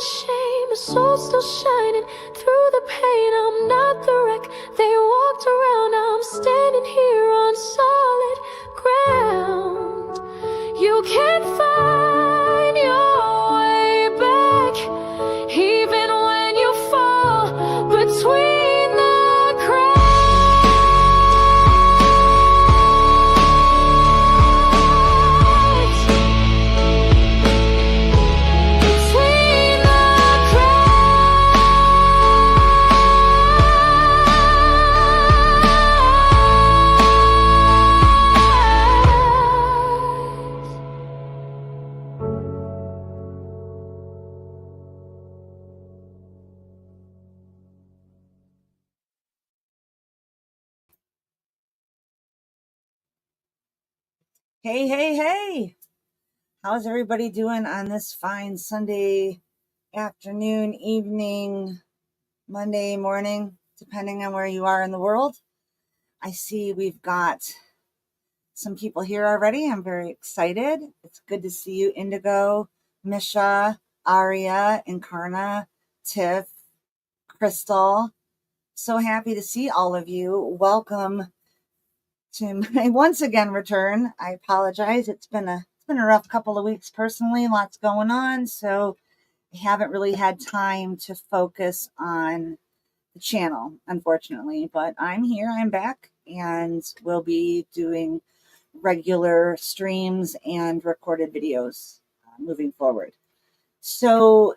and shame, my soul's still shining through the pain. I'm not the wreck they walked around. I'm standing here on solid ground. You can't find your way back, even when you fall between the cracks. Between the cracks. Hey, hey, hey. How's everybody doing on this fine Sunday afternoon, evening, Monday morning, depending on where you are in the world? I see we've got some people here already. I'm very excited. It's good to see you, Indigo, Misha, Aria, Incarna, Tiff, Crystal. So happy to see all of you. Welcome to my once again return. I apologize. It's been a rough couple of weeks personally, lots going on, so I haven't really had time to focus on the channel, unfortunately, but I'm here, I'm back, and we'll be doing regular streams and recorded videos moving forward. So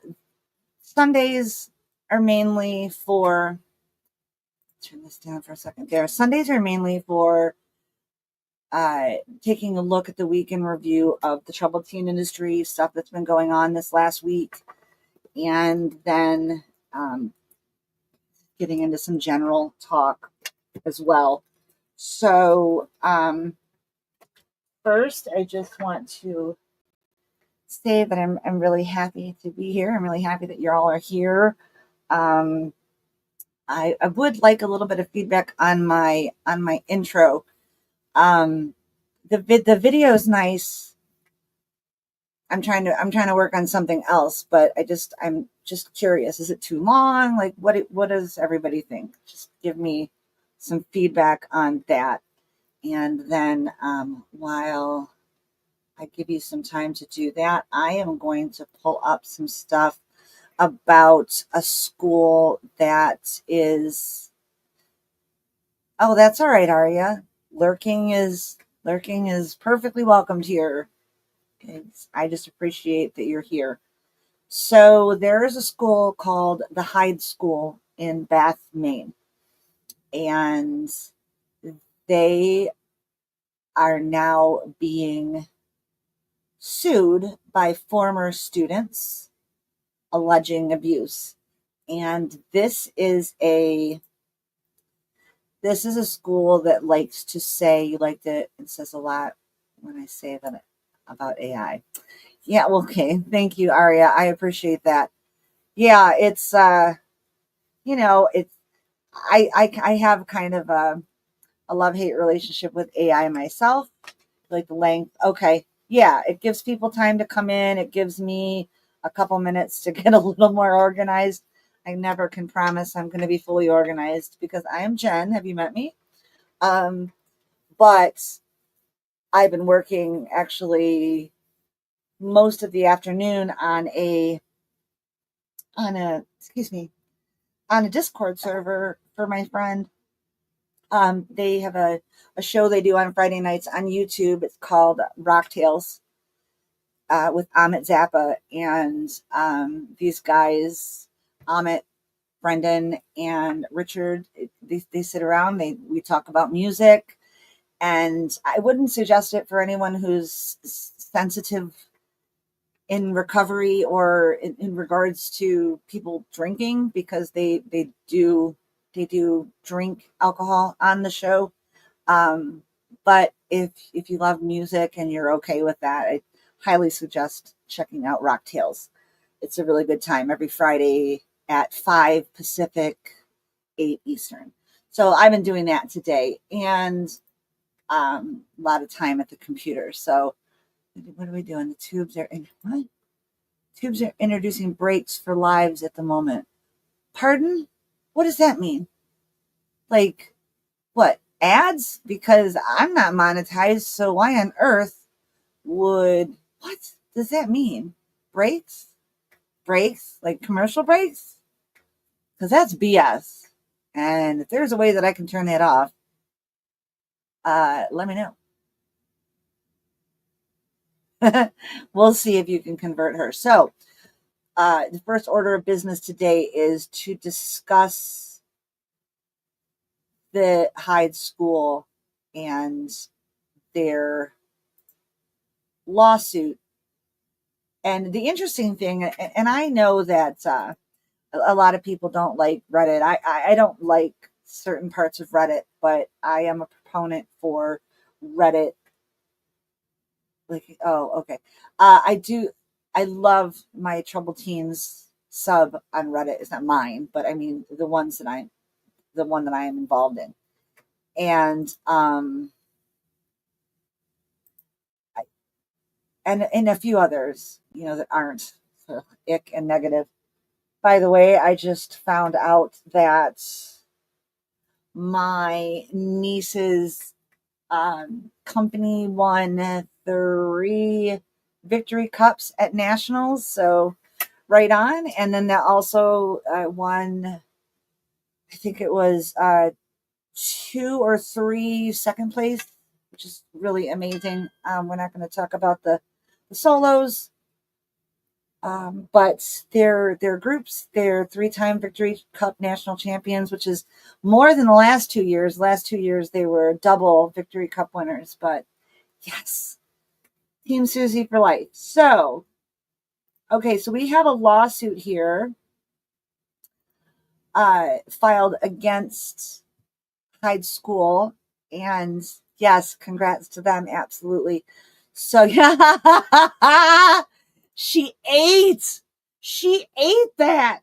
Sundays are mainly for, turn this down for a second there. Sundays are mainly for taking a look at the week in review of the troubled teen industry, stuff that's been going on this last week, and then getting into some general talk as well. So first, I just want to say that I'm really happy to be here. I'm really happy that you all are here. I would like a little bit of feedback on my intro. The video is nice. I'm trying to work on something else, but I'm just curious. Is it too long? Like, what does everybody think? Just give me some feedback on that. And then while I give you some time to do that, I am going to pull up some stuff about a school that is, oh, that's all right, Aria. Lurking is perfectly welcomed here. I just appreciate that you're here. So there is a school called the Hyde School in Bath, Maine, and they are now being sued by former students alleging abuse. And this is a school that likes to say, it says a lot when I say that about AI. Yeah, well, okay. Thank you, Aria. I appreciate that. Yeah, it's it's I have kind of a love-hate relationship with AI myself. Like the length. Okay. Yeah, it gives people time to come in. It gives me a couple minutes to get a little more organized. I never can promise I'm going to be fully organized because I am Jen. Have you met me? But I've been working actually most of the afternoon on a Discord server for my friend. They have a show they do on Friday nights on YouTube. It's called Rock Tales with Amit Zappa. And these guys, Amit, Brendan, and Richard, they sit around. We talk about music. And I wouldn't suggest it for anyone who's sensitive in recovery or in regards to people drinking, because they do drink alcohol on the show. But if you love music and you're okay with that, I highly suggest checking out Rock Tales. It's a really good time every Friday at 5 Pacific, 8 Eastern. So I've been doing that today, and a lot of time at the computer. So what are we doing? The tubes are in what? Tubes are introducing breaks for lives at the moment. Pardon? What does that mean? Like, what? Ads? Because I'm not monetized, so why on earth would. What does that mean? Breaks? Breaks? Like commercial breaks? Because that's BS. And if there's a way that I can turn that off, let me know. We'll see if you can convert her. So, the first order of business today is to discuss the Hyde School and their lawsuit. And the interesting thing, and I know that a lot of people don't like Reddit. I don't like certain parts of Reddit, but I am a proponent for Reddit. Like, oh, okay. I do. I love my Troubled Teens sub on Reddit. It's not mine, but I mean the one that I am involved in, and and a few others, that aren't ick and negative. By the way, I just found out that my niece's company won 3 victory cups at nationals, so right on. And then that also won, I think it was 2 or 3 second place, which is really amazing. We're not going to talk about the solos, but their groups, they're 3-time victory cup national champions, which is more than the last 2 years. Last 2 years they were double victory cup winners, but yes, Team Susie for life. So, okay, so we have a lawsuit here filed against Hyde School, and yes, congrats to them, absolutely. So yeah, she ate that.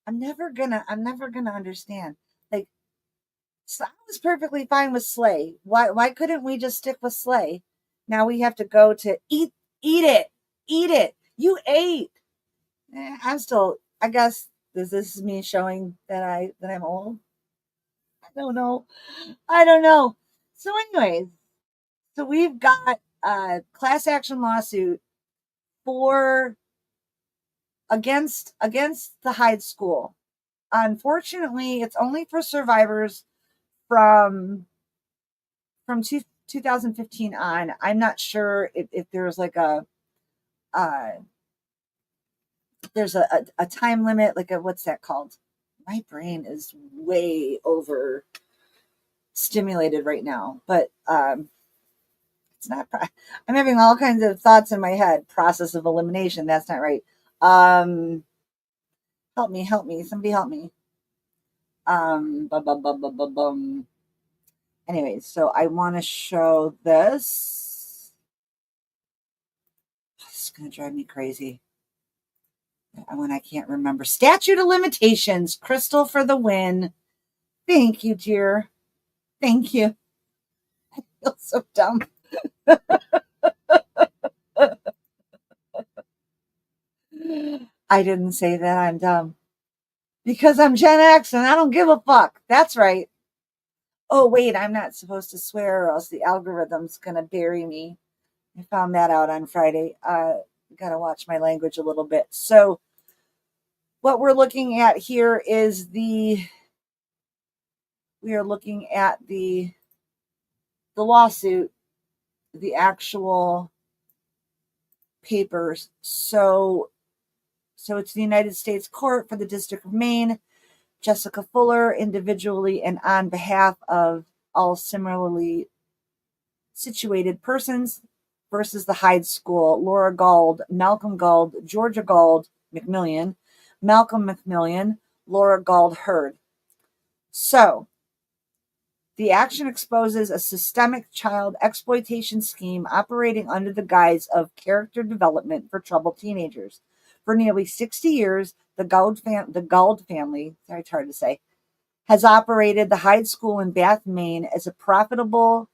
I'm never gonna understand. Like, so I was perfectly fine with Slay. Why couldn't we just stick with Slay? Now we have to go to eat it. You ate. I'm still, I guess this is me showing that I'm old. I don't know. So anyways, so we've got a class action lawsuit for against the Hyde School. Unfortunately, it's only for survivors from 2015 on. I'm not sure if there's like uh there's a time limit, like what's that called? My brain is way over stimulated right now, but it's not. I'm having all kinds of thoughts in my head. Process of elimination. That's not right. Help me. Somebody help me. Anyways, so I want to show this. This is going to drive me crazy when I can't remember. Statute of limitations. Crystal for the win. Thank you, dear. Thank you. I feel so dumb. I didn't say that I'm dumb because I'm Gen X and I don't give a fuck. That's right. Oh, wait, I'm not supposed to swear or else the algorithm's going to bury me. I found that out on Friday. Got to watch my language a little bit. So what we're looking at here is we are looking at the lawsuit, the actual papers. So it's the United States Court for the District of Maine, Jessica Fuller, individually and on behalf of all similarly situated persons, versus the Hyde School, Laura Gould, Malcolm Gould, Georgia Gould, McMillian, Malcolm McMillian, Laura Gould Hurd. So, the action exposes a systemic child exploitation scheme operating under the guise of character development for troubled teenagers. For nearly 60 years, the Gould family, sorry, it's hard to say, has operated the Hyde School in Bath, Maine as a profitable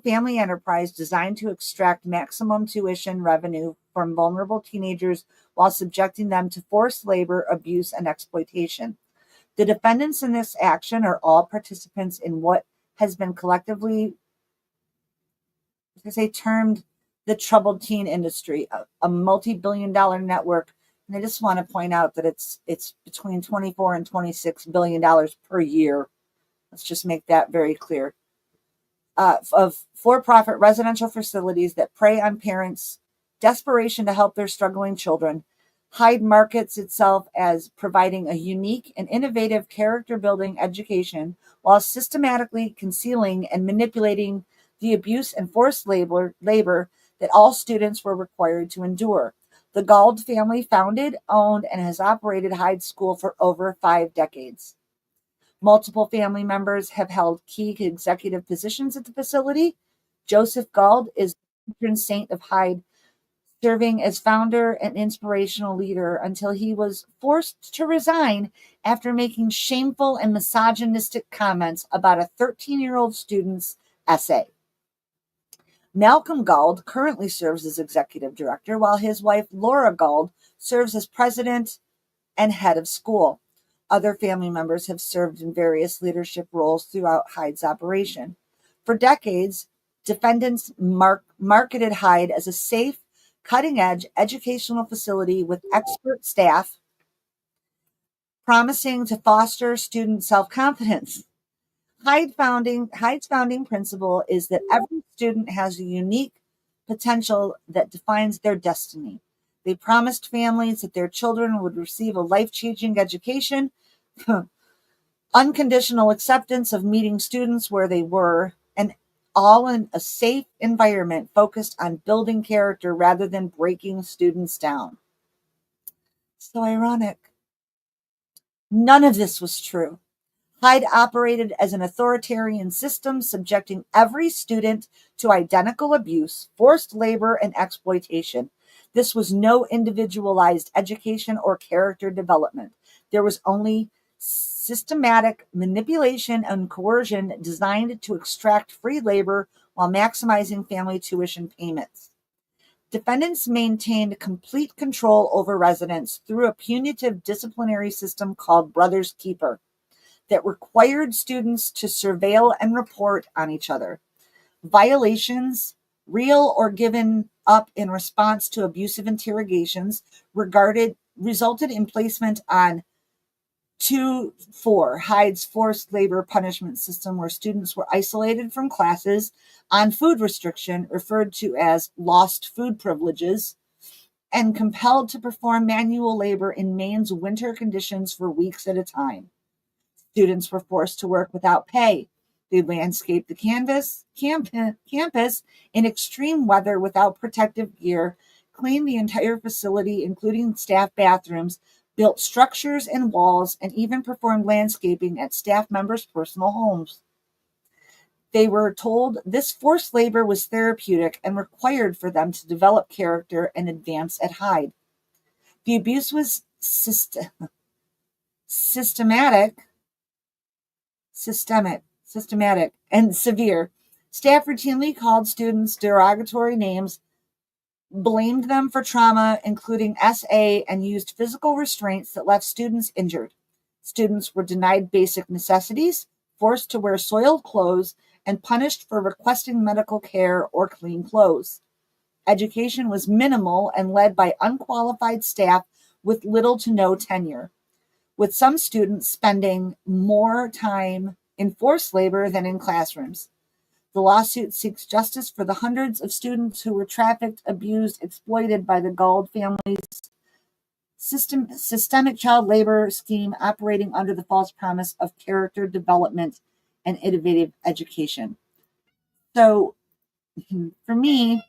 family enterprise designed to extract maximum tuition revenue from vulnerable teenagers while subjecting them to forced labor, abuse, and exploitation. The defendants in this action are all participants in what has been collectively, as I say, termed the troubled teen industry, a multi-billion-dollar network. And I just want to point out that it's between 24 and 26 billion dollars per year. Let's just make that very clear. Of for-profit residential facilities that prey on parents' desperation to help their struggling children. Hyde markets itself as providing a unique and innovative character-building education while systematically concealing and manipulating the abuse and forced labor that all students were required to endure. The Gauld family founded, owned, and has operated Hyde School for over 5 decades. Multiple family members have held key executive positions at the facility. Joseph Gauld is the patron saint of Hyde, serving as founder and inspirational leader until he was forced to resign after making shameful and misogynistic comments about a 13-year-old student's essay. Malcolm Gauld currently serves as executive director, while his wife Laura Gauld serves as president and head of school. Other family members have served in various leadership roles throughout Hyde's operation. For decades, defendants marketed Hyde as a safe, cutting-edge educational facility with expert staff, promising to foster student self-confidence. Hyde's founding principle is that every student has a unique potential that defines their destiny. They promised families that their children would receive a life-changing education, unconditional acceptance of meeting students where they were, and all in a safe environment focused on building character rather than breaking students down. So ironic. None of this was true. Hyde operated as an authoritarian system, subjecting every student to identical abuse, forced labor, and exploitation. This was no individualized education or character development. There was only systematic manipulation and coercion designed to extract free labor while maximizing family tuition payments. Defendants maintained complete control over residents through a punitive disciplinary system called Brother's Keeper that required students to surveil and report on each other. Violations, real or given up in response to abusive interrogations, resulted in placement on 2-4, Hyde's forced labor punishment system, where students were isolated from classes on food restriction, referred to as lost food privileges, and compelled to perform manual labor in Maine's winter conditions for weeks at a time. Students were forced to work without pay. They landscaped the campus in extreme weather without protective gear, cleaned the entire facility, including staff bathrooms, built structures and walls, and even performed landscaping at staff members' personal homes. They were told this forced labor was therapeutic and required for them to develop character and advance at Hyde. The abuse was systematic and severe. Staff routinely called students derogatory names, blamed them for trauma, including SA, and used physical restraints that left students injured. Students were denied basic necessities, forced to wear soiled clothes, and punished for requesting medical care or clean clothes. Education was minimal and led by unqualified staff with little to no tenure, with some students spending more time in forced labor than in classrooms. The lawsuit seeks justice for the hundreds of students who were trafficked, abused, exploited by the Gauld family's systemic child labor scheme operating under the false promise of character development and innovative education. So for me,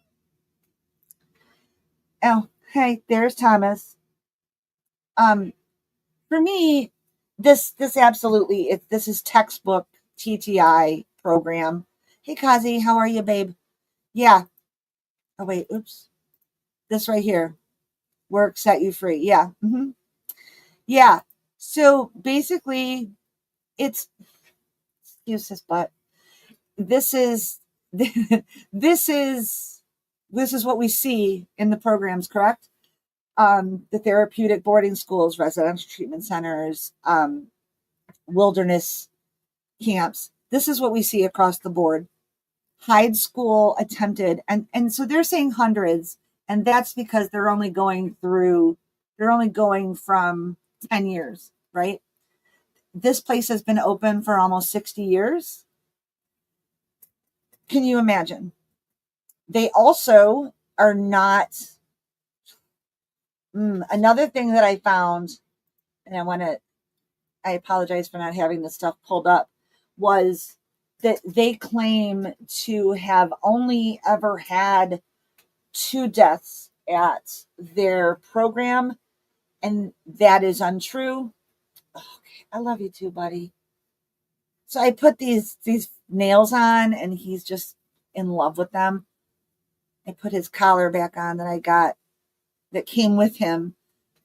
oh, hey, there's Thomas. For me, this absolutely, this is textbook TTI program. Hey, Kazi, how are you, babe? Yeah. Oh, wait, oops. This right here. Work set you free. Yeah. Yeah. So basically, it's, excuse this, but this is, this is this is what we see in the programs, correct? The therapeutic boarding schools, residential treatment centers, wilderness camps. This is what we see across the board. Hyde School attempted, and so they're saying hundreds, and that's because they're only going from 10 years, right? This place has been open for almost 60 years. Can you imagine? They also are not, another thing that I found, and I apologize for not having this stuff pulled up, was that they claim to have only ever had 2 deaths at their program, and that is untrue. Okay, I love you too, buddy. So I put these nails on, and he's just in love with them. I put his collar back on that came with him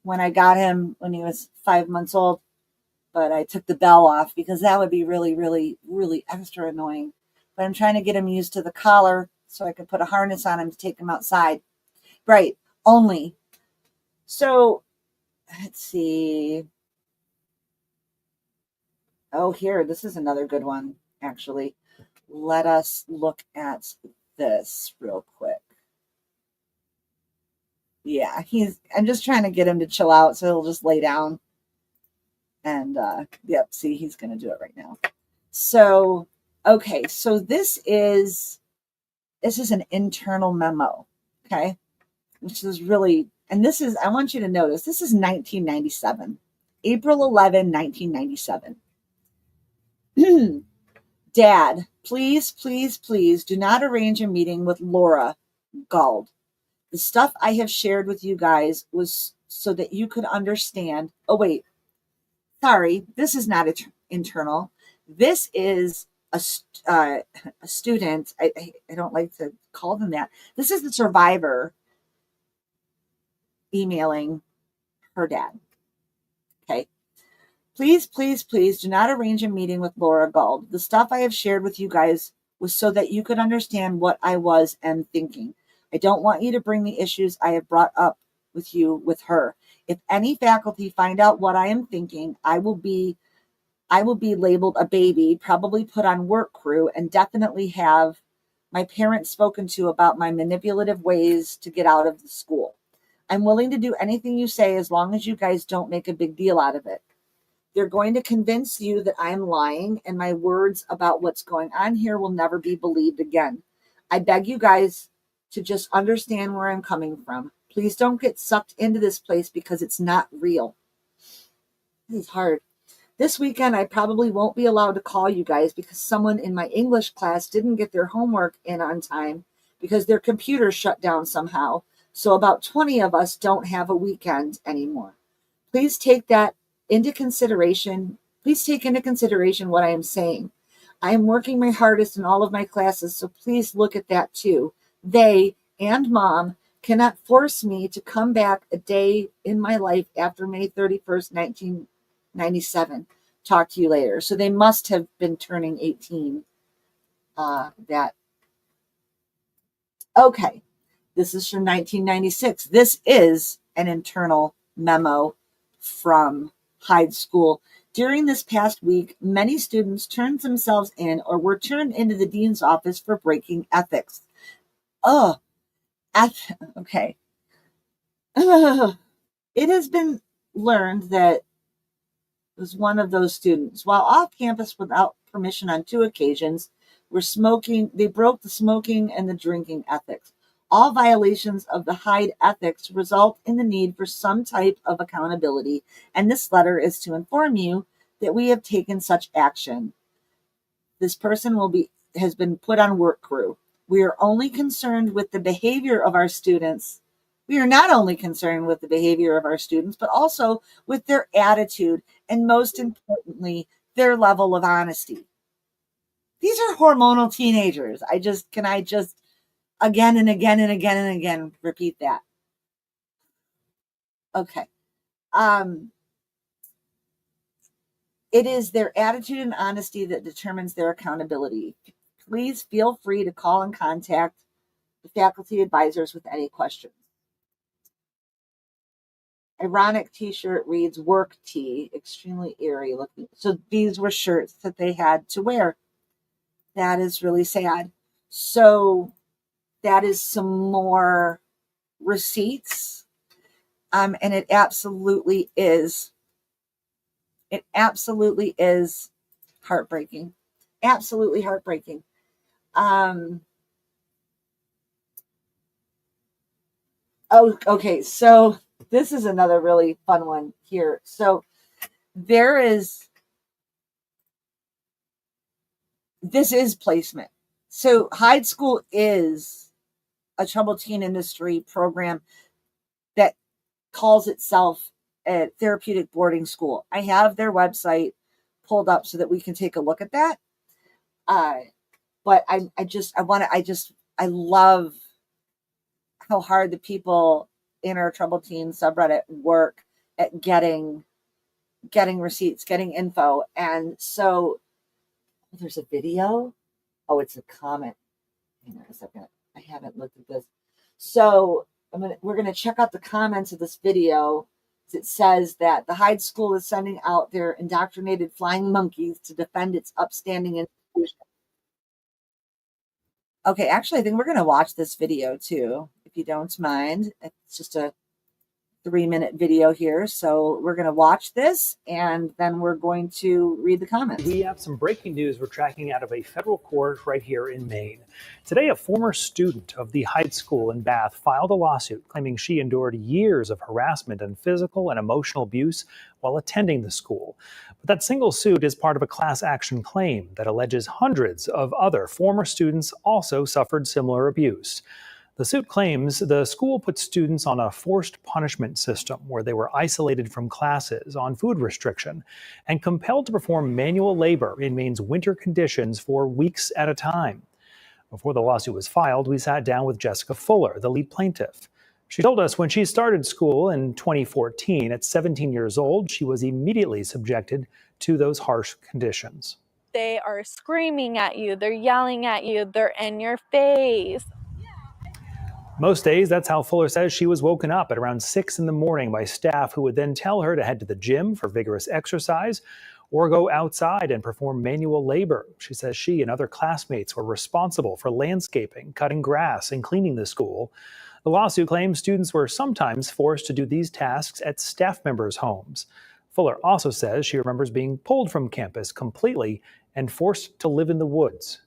when I got him when he was 5 months old. But I took the bell off because that would be really, really, really extra annoying. But I'm trying to get him used to the collar so I could put a harness on him to take him outside. Right. Only. So let's see. Oh, here, this is another good one, actually. Let us look at this real quick. Yeah, I'm just trying to get him to chill out so he'll just lay down. And yep, see, he's going to do it right now. So, okay, so this is an internal memo, okay? Which is really, and this is, I want you to notice, this is 1997, April 11, 1997. Dad, please, please, please do not arrange a meeting with Laura Gald. The stuff I have shared with you guys was so that you could understand. Oh, wait. Sorry, this is not internal. This is a student. I don't like to call them that. This is the survivor emailing her dad. Okay. Please, please, please do not arrange a meeting with Laura Gald. The stuff I have shared with you guys was so that you could understand what I am thinking. I don't want you to bring the issues I have brought up with her. If any faculty find out what I am thinking, I will be labeled a baby, probably put on work crew, and definitely have my parents spoken to about my manipulative ways to get out of the school. I'm willing to do anything you say as long as you guys don't make a big deal out of it. They're going to convince you that I'm lying, and my words about what's going on here will never be believed again. I beg you guys to just understand where I'm coming from. Please don't get sucked into this place because it's not real. This is hard. This weekend, I probably won't be allowed to call you guys because someone in my English class didn't get their homework in on time because their computer shut down somehow. So about 20 of us don't have a weekend anymore. Please take that into consideration. Please take into consideration what I am saying. I am working my hardest in all of my classes, so please look at that too. They and Mom cannot force me to come back a day in my life after May 31st, 1997. Talk to you later. So they must have been turning 18. Okay. This is from 1996. This is an internal memo from Hyde School. During this past week, many students turned themselves in or were turned into the dean's office for breaking ethics. Oh, okay. It has been learned that was one of those students. While off campus without permission on 2 occasions, they broke the smoking and the drinking ethics. All violations of the Hyde ethics result in the need for some type of accountability, and this letter is to inform you that we have taken such action. This person has been put on work crew. We are only concerned with the behavior of our students. We are not only concerned with the behavior of our students, but also with their attitude and, most importantly, their level of honesty. These are hormonal teenagers. Can I just again and again and again and again repeat that? Okay. It is their attitude and honesty that determines their accountability. Please feel free to call and contact the faculty advisors with any questions. Ironic t-shirt reads work tee, extremely eerie looking. So these were shirts that they had to wear. That is really sad. So that is some more receipts. And it absolutely is heartbreaking. Absolutely heartbreaking. Oh, okay. So this is another really fun one here. So this is placement. So Hyde School is a troubled teen industry program that calls itself a therapeutic boarding school. I have their website pulled up so that we can take a look at that. But I love how hard the people in our troubled teen subreddit work at getting receipts, getting info. And so there's a video. Oh, it's a comment. Hang on a second. I haven't looked at this. So we're going to check out the comments of this video. It says that the Hyde School is sending out their indoctrinated flying monkeys to defend its upstanding institution. Okay, actually, I think we're going to watch this video too, if you don't mind. It's just a 3-minute video here. So we're going to watch this and then we're going to read the comments. We have some breaking news we're tracking out of a federal court right here in Maine. Today, a former student of the Hyde School in Bath filed a lawsuit claiming she endured years of harassment and physical and emotional abuse while attending the school. But that single suit is part of a class action claim that alleges hundreds of other former students also suffered similar abuse. The suit claims the school put students on a forced punishment system where they were isolated from classes on food restriction and compelled to perform manual labor in Maine's winter conditions for weeks at a time. Before the lawsuit was filed, we sat down with Jessica Fuller, the lead plaintiff. She told us when she started school in 2014, at 17 years old, she was immediately subjected to those harsh conditions. They are screaming at you, they're yelling at you, they're in your face. Most days, that's how Fuller says she was woken up at around 6 in the morning by staff who would then tell her to head to the gym for vigorous exercise or go outside and perform manual labor. She says she and other classmates were responsible for landscaping, cutting grass, and cleaning the school. The lawsuit claims students were sometimes forced to do these tasks at staff members' homes. Fuller also says she remembers being pulled from campus completely and forced to live in the woods.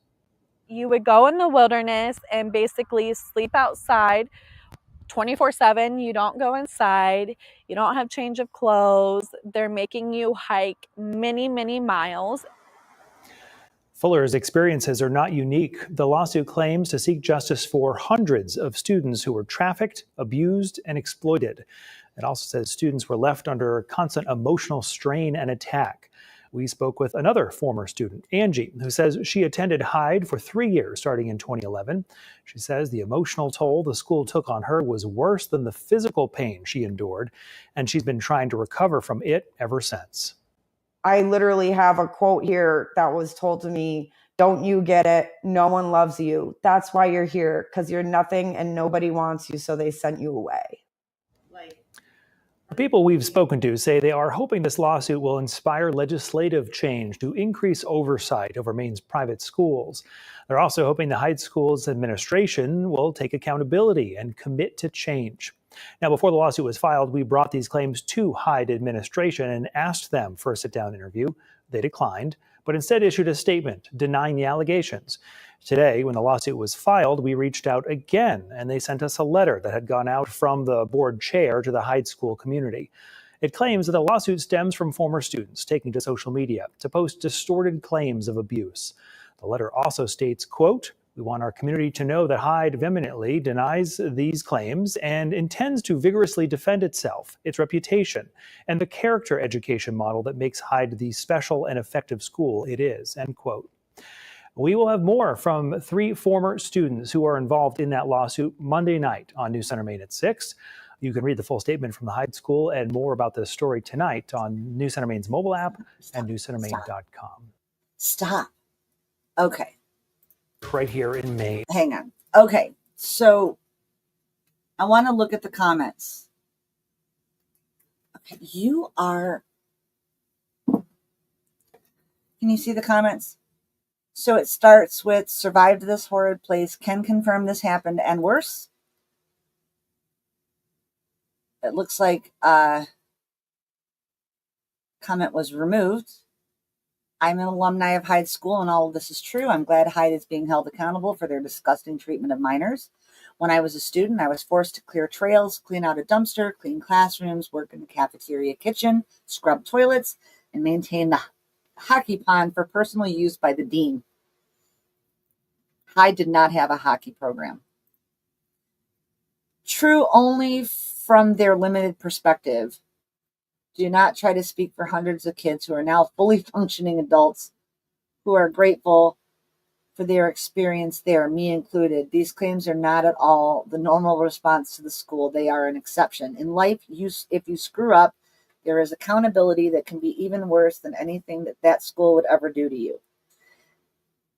You would go in the wilderness and basically sleep outside 24/7. You don't go inside. You don't have change of clothes. They're making you hike many, many miles. Fuller's experiences are not unique. The lawsuit claims to seek justice for hundreds of students who were trafficked, abused, and exploited. It also says students were left under constant emotional strain and attack. We spoke with another former student, Angie, who says she attended Hyde for 3 years starting in 2011. She says the emotional toll the school took on her was worse than the physical pain she endured, and she's been trying to recover from it ever since. I literally have a quote here that was told to me, "Don't you get it? No one loves you. That's why you're here, because you're nothing and nobody wants you, so they sent you away." The people we've spoken to say they are hoping this lawsuit will inspire legislative change to increase oversight over Maine's private schools. They're also hoping the Hyde School's administration will take accountability and commit to change. Now, before the lawsuit was filed, we brought these claims to Hyde administration and asked them for a sit-down interview. They declined, but instead issued a statement denying the allegations. Today, when the lawsuit was filed, we reached out again, and they sent us a letter that had gone out from the board chair to the Hyde School community. It claims that the lawsuit stems from former students taking to social media to post distorted claims of abuse. The letter also states, quote, "We want our community to know that Hyde vehemently denies these claims and intends to vigorously defend itself, its reputation, and the character education model that makes Hyde the special and effective school it is," end quote. We will have more from 3 former students who are involved in that lawsuit Monday night on News Center Maine at 6. You can read the full statement from the Hyde School and more about this story tonight on News Center Maine's mobile app and newscentermaine.com. Stop. Okay. Right here in Maine. Hang on. Okay. So I want to look at the comments. Okay, can you see the comments? So it starts with survived this horrid place, can confirm this happened and worse. It looks like comment was removed. I'm an alumni of Hyde School, and all of this is true. I'm glad Hyde is being held accountable for their disgusting treatment of minors. When I was a student, I was forced to clear trails, clean out a dumpster, clean classrooms, work in the cafeteria kitchen, scrub toilets, and maintain the hockey pond for personal use by the dean. Hyde did not have a hockey program. True only from their limited perspective. Do not try to speak for hundreds of kids who are now fully functioning adults who are grateful for their experience there, me included. These claims are not at all the normal response to the school. They are an exception. In life, if you screw up, there is accountability that can be even worse than anything that school would ever do to you.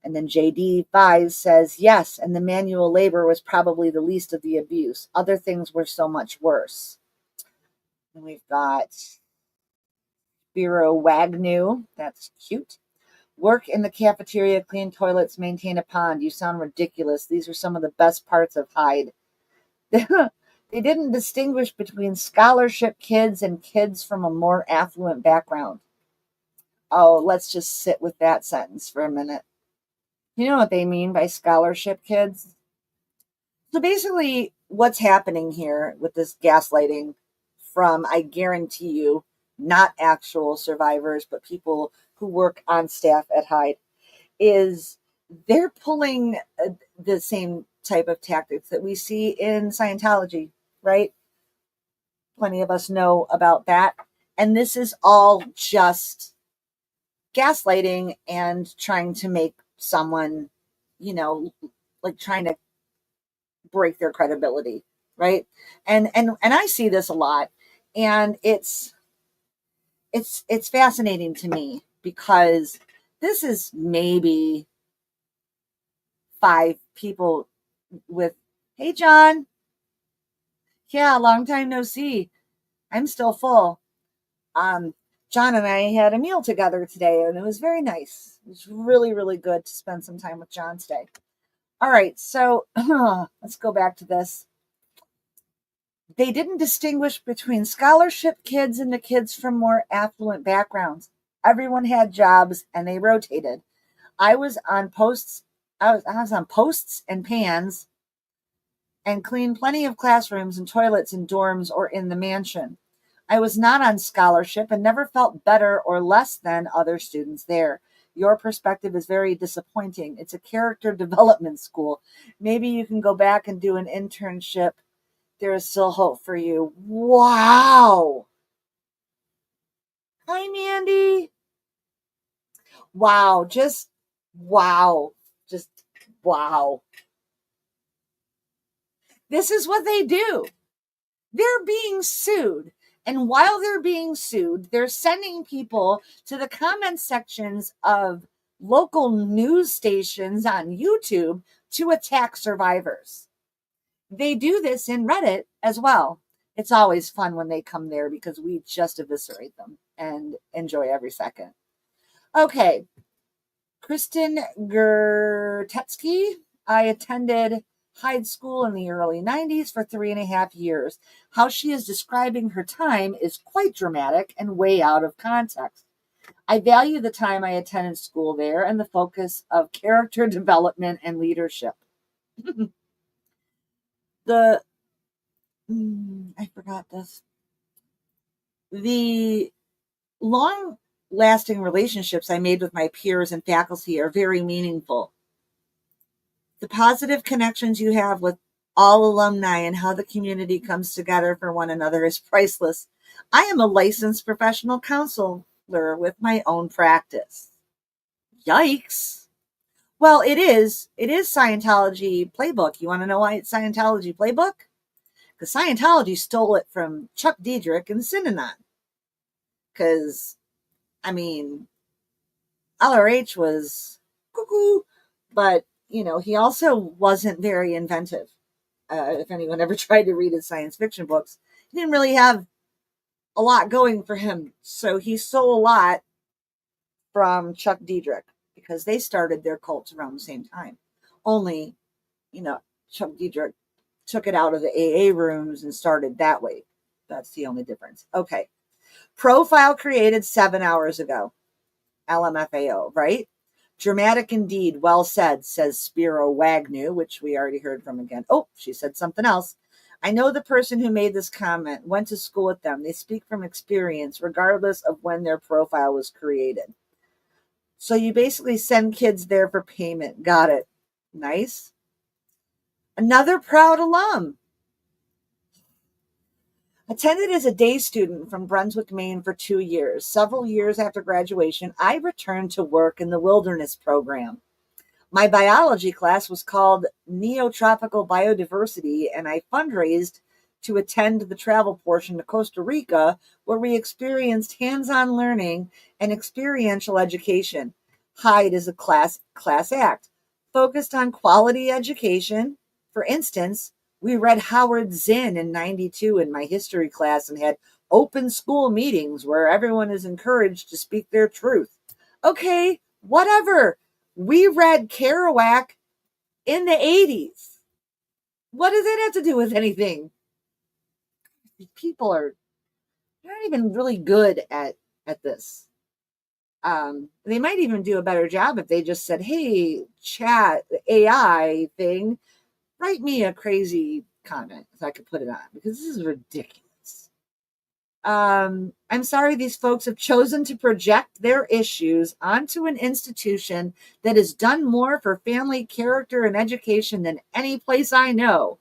And then JD Fies says, yes, and the manual labor was probably the least of the abuse. Other things were so much worse. And we've got Spiro Wagnew. That's cute. Work in the cafeteria, clean toilets, maintain a pond. You sound ridiculous. These are some of the best parts of Hyde. They didn't distinguish between scholarship kids and kids from a more affluent background. Oh, let's just sit with that sentence for a minute. You know what they mean by scholarship kids? So basically, what's happening here with this gaslighting from, I guarantee you, not actual survivors, but people who work on staff at Hyde, is they're pulling the same type of tactics that we see in Scientology, right? Plenty of us know about that. And this is all just gaslighting and trying to make someone, like trying to break their credibility, right? And I see this a lot, and it's fascinating to me because this is maybe 5 people with, hey, John. Yeah, long time no see. I'm still full. John and I had a meal together today, and it was very nice. It was really, really good to spend some time with John today. All right, so let's go back to this. They didn't distinguish between scholarship kids and the kids from more affluent backgrounds. Everyone had jobs, and they rotated. I was on posts. I was on posts and pans and cleaned plenty of classrooms and toilets in dorms or in the mansion. I was not on scholarship and never felt better or less than other students there. Your perspective is very disappointing. It's a character development school. Maybe you can go back and do an internship. There is still hope for you. Wow. Hi, Mandy. Wow. Just wow. Just wow. This is what they do. They're being sued. And while they're being sued, they're sending people to the comment sections of local news stations on YouTube to attack survivors. They do this in Reddit as well. It's always fun when they come there because we just eviscerate them and enjoy every second. Okay. Kristen Gertetsky. I attended Hyde School in the early 90s for 3.5 years. How she is describing her time is quite dramatic and way out of context. I value the time I attended school there and the focus of character development and leadership. I forgot this. The long lasting relationships I made with my peers and faculty are very meaningful. The positive connections you have with all alumni and how the community comes together for one another is priceless. I am a licensed professional counselor with my own practice. Yikes. Well, it is Scientology playbook. You want to know why it's Scientology playbook? Because Scientology stole it from Chuck Diedrich and Synanon. Because, LRH was cuckoo, but, he also wasn't very inventive. if anyone ever tried to read his science fiction books, he didn't really have a lot going for him. So he stole a lot from Chuck Diedrich because they started their cults around the same time. Only, Chuck Diedrich took it out of the AA rooms and started that way. That's the only difference. Okay. Profile created 7 hours ago. LMFAO, right? Dramatic indeed. Well said, says Spiro Wagner, which we already heard from again. Oh, she said something else. I know the person who made this comment, went to school with them. They speak from experience, regardless of when their profile was created. So you basically send kids there for payment. Got it. Nice. Another proud alum. Attended as a day student from Brunswick, Maine for 2 years. Several years after graduation, I returned to work in the wilderness program. My biology class was called Neotropical Biodiversity, and I fundraised to attend the travel portion to Costa Rica, where we experienced hands-on learning and experiential education. Hyde is a class act focused on quality education. For instance, we read Howard Zinn in 92 in my history class and had open school meetings where everyone is encouraged to speak their truth. Okay, whatever. We read Kerouac in the 80s. What does that have to do with anything? People are not even really good at this. They might even do a better job if they just said, hey, chat, AI thing, write me a crazy comment so I could put it on, because this is ridiculous. I'm sorry these folks have chosen to project their issues onto an institution that has done more for family character and education than any place I know.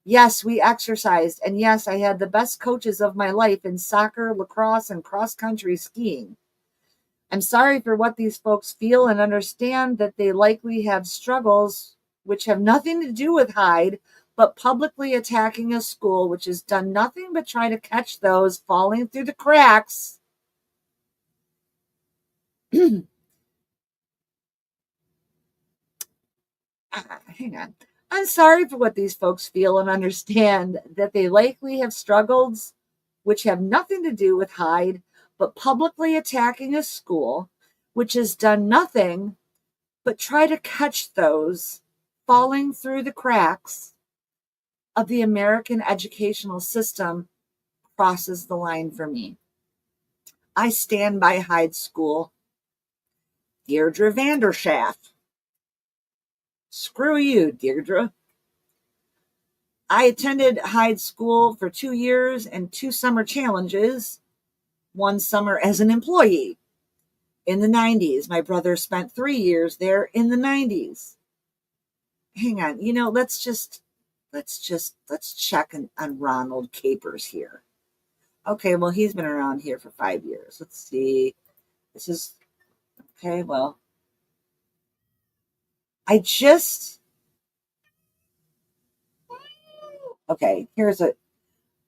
Yes, we exercised, and yes, I had the best coaches of my life in soccer, lacrosse, and cross-country skiing. I'm sorry for what these folks feel and understand that they likely have struggles which have nothing to do with Hyde, but publicly attacking a school which has done nothing but try to catch those falling through the cracks. Hang on. I'm sorry for what these folks feel and understand that they likely have struggles which have nothing to do with Hyde, but publicly attacking a school which has done nothing but try to catch those falling through the cracks of the American educational system crosses the line for me. I stand by Hyde School. Deirdre Vanderschaft. Screw you, Deirdre. I attended Hyde School for 2 years and 2 summer challenges, 1 summer as an employee in the 90s. My brother spent 3 years there in the 90s. Hang on, let's check on Ronald Capers here. Okay, well, he's been around here for 5 years. Let's see. This is, okay, well, okay,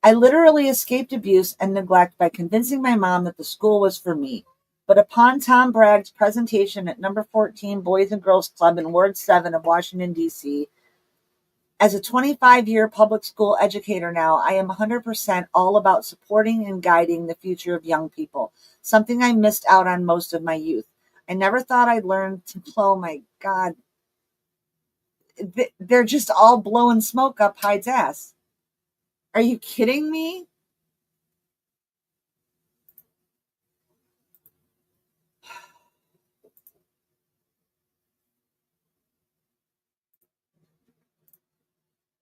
I literally escaped abuse and neglect by convincing my mom that the school was for me. But upon Tom Bragg's presentation at number 14 Boys and Girls Club in Ward 7 of Washington, D.C., as a 25-year public school educator now, I am 100% all about supporting and guiding the future of young people, something I missed out on most of my youth. I never thought I'd learn to blow. My God. They're just all blowing smoke up Hyde's ass. Are you kidding me?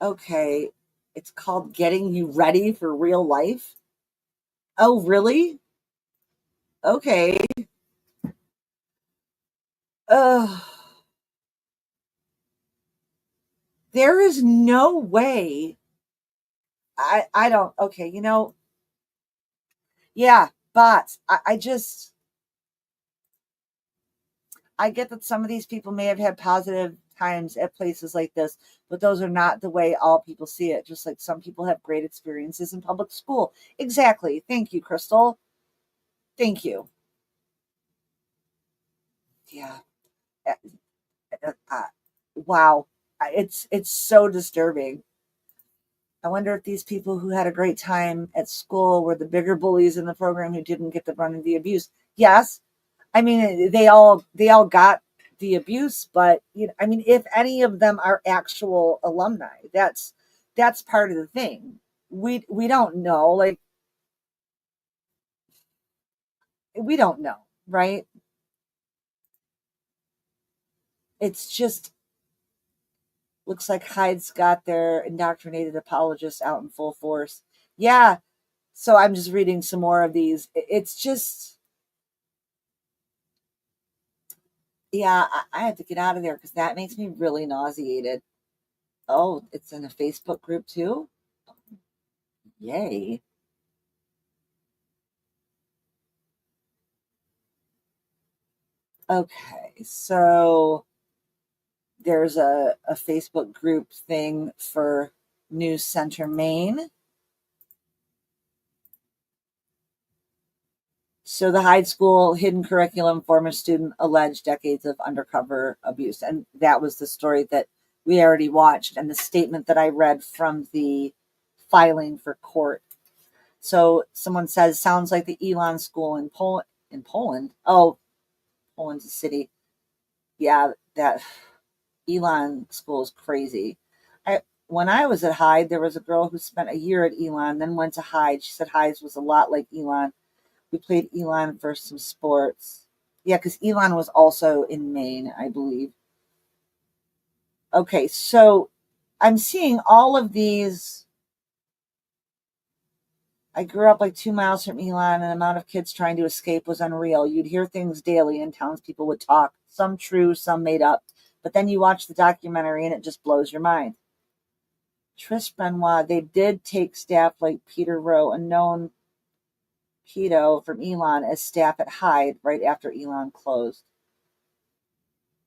Okay, it's called Getting You Ready for Real Life. Oh, really? Okay. Ugh. There is no way. I don't. Okay, yeah, bots. I get that some of these people may have had positive times at places like this, but those are not the way all people see it. Just like some people have great experiences in public school. Exactly. Thank you, Crystal. Thank you. Yeah. Uh, wow. It's so disturbing. I wonder if these people who had a great time at school were the bigger bullies in the program who didn't get the brunt of the abuse. Yes, I mean they all got the abuse, but I mean, if any of them are actual alumni, that's part of the thing. We don't know, like we don't know, right? It's just looks like Hyde's got their indoctrinated apologists out in full force. Yeah. So I'm just reading some more of these. It's just, yeah, I have to get out of there because that makes me really nauseated. Oh, it's in a Facebook group too? Yay. Okay, so there's a Facebook group thing for News Center, Maine. So the Hyde School hidden curriculum, former student alleged decades of undercover abuse. And that was the story that we already watched and the statement that I read from the filing for court. So someone says, sounds like the Elon School in Poland. Oh, Poland's a city. Yeah, that Elon School is crazy. When I was at Hyde, there was a girl who spent a year at Elon, then went to Hyde. She said Hyde was a lot like Elon. We played Elon for some sports. Yeah, because Elon was also in Maine, I believe. Okay, so I'm seeing all of these. I grew up like 2 miles from Elon, and the amount of kids trying to escape was unreal. You'd hear things daily, and townspeople would talk, some true, some made up. But then you watch the documentary, and it just blows your mind. Trish Benoit, they did take staff like Peter Rowe, a known pedo from Elon, as staff at Hyde right after Elon closed.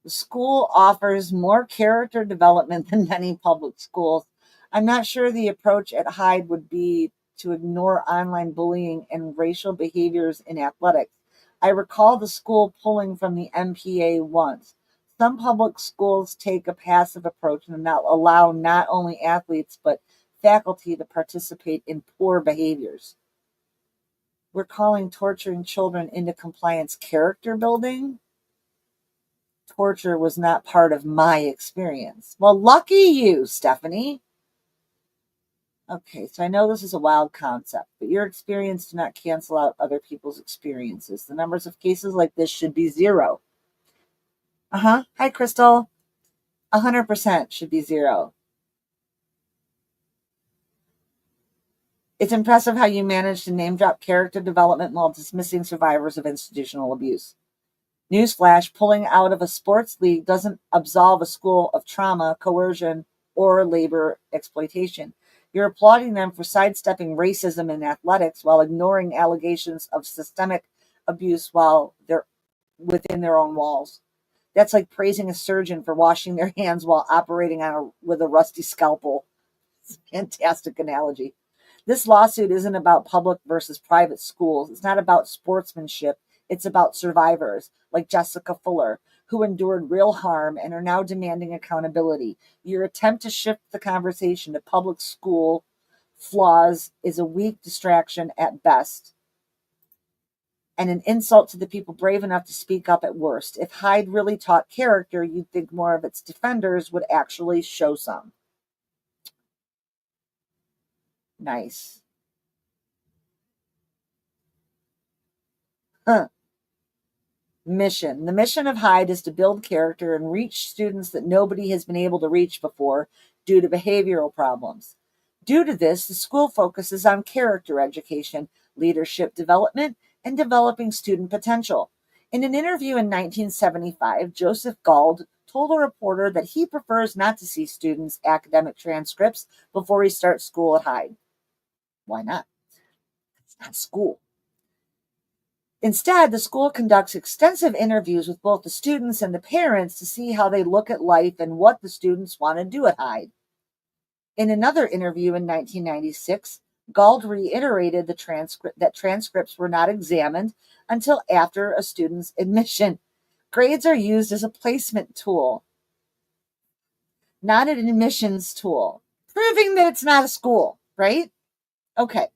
The school offers more character development than many public schools. I'm not sure the approach at Hyde would be to ignore online bullying and racial behaviors in athletics. I recall the school pulling from the MPA once. Some public schools take a passive approach and not allow not only athletes but faculty to participate in poor behaviors. We're calling torturing children into compliance character building. Torture was not part of my experience. Well, lucky you, Stephanie. Okay, so I know this is a wild concept, but your experience do not cancel out other people's experiences. The numbers of cases like this should be zero. Hi, Crystal. 100% should be zero. It's impressive how you managed to name drop character development while dismissing survivors of institutional abuse. Newsflash, pulling out of a sports league doesn't absolve a school of trauma, coercion, or labor exploitation. You're applauding them for sidestepping racism in athletics while ignoring allegations of systemic abuse while they're within their own walls. That's like praising a surgeon for washing their hands while operating with a rusty scalpel. Fantastic analogy. This lawsuit isn't about public versus private schools. It's not about sportsmanship. It's about survivors like Jessica Fuller, who endured real harm and are now demanding accountability. Your attempt to shift the conversation to public school flaws is a weak distraction at best and an insult to the people brave enough to speak up at worst. If Hyde really taught character, you'd think more of its defenders would actually show some. Nice. Mission. The mission of Hyde is to build character and reach students that nobody has been able to reach before due to behavioral problems. Due to this, the school focuses on character education, leadership development, and developing student potential. In an interview in 1975, Joseph Gauld told a reporter that he prefers not to see students' academic transcripts before he starts school at Hyde. Why not? It's not school. Instead, the school conducts extensive interviews with both the students and the parents to see how they look at life and what the students want to do at Hyde. In another interview in 1996, Gauld reiterated that transcripts were not examined until after a student's admission. Grades are used as a placement tool, not an admissions tool. proving that it's not a school, right? Okay.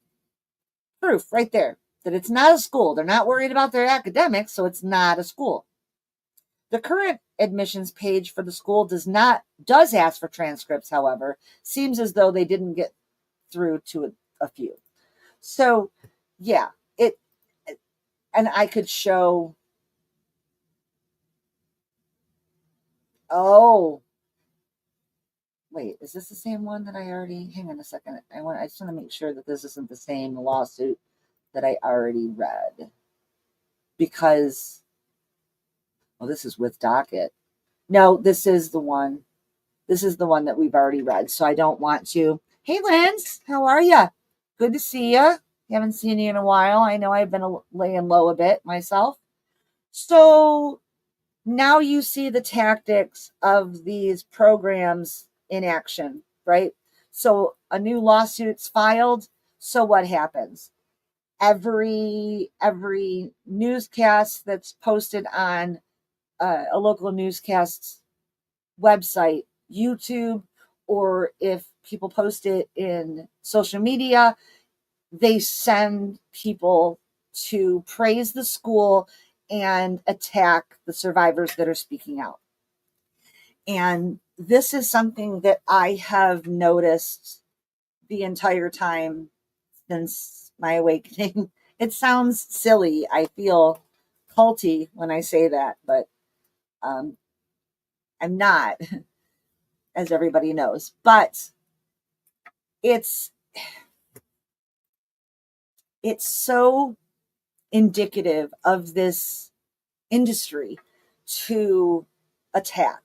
Proof right there that it's not a school. They're not worried about their academics, so it's not a school. The current admissions page for the school does ask for transcripts, however. Seems as though they didn't get through to a few. So, yeah, and I could show. Oh, wait, is this the same one that I already? Hang on a second. I just want to make sure that this isn't the same lawsuit that I already read, because this is with docket. No, this is the one. This is the one that we've already read. So I don't want to. Hey, Lance, how are you? Good to see you. Haven't seen you in a while. I know I've been laying low a bit myself. So now you see the tactics of these programs in action, right? So a new lawsuit's filed. So what happens? Every newscast that's posted on a local newscast website, YouTube, or if people post it in social media, they send people to praise the school and attack the survivors that are speaking out. And this is something that I have noticed the entire time since my awakening. It sounds silly. I feel culty when I say that, but I'm not, as everybody knows. But it's so indicative of this industry to attack,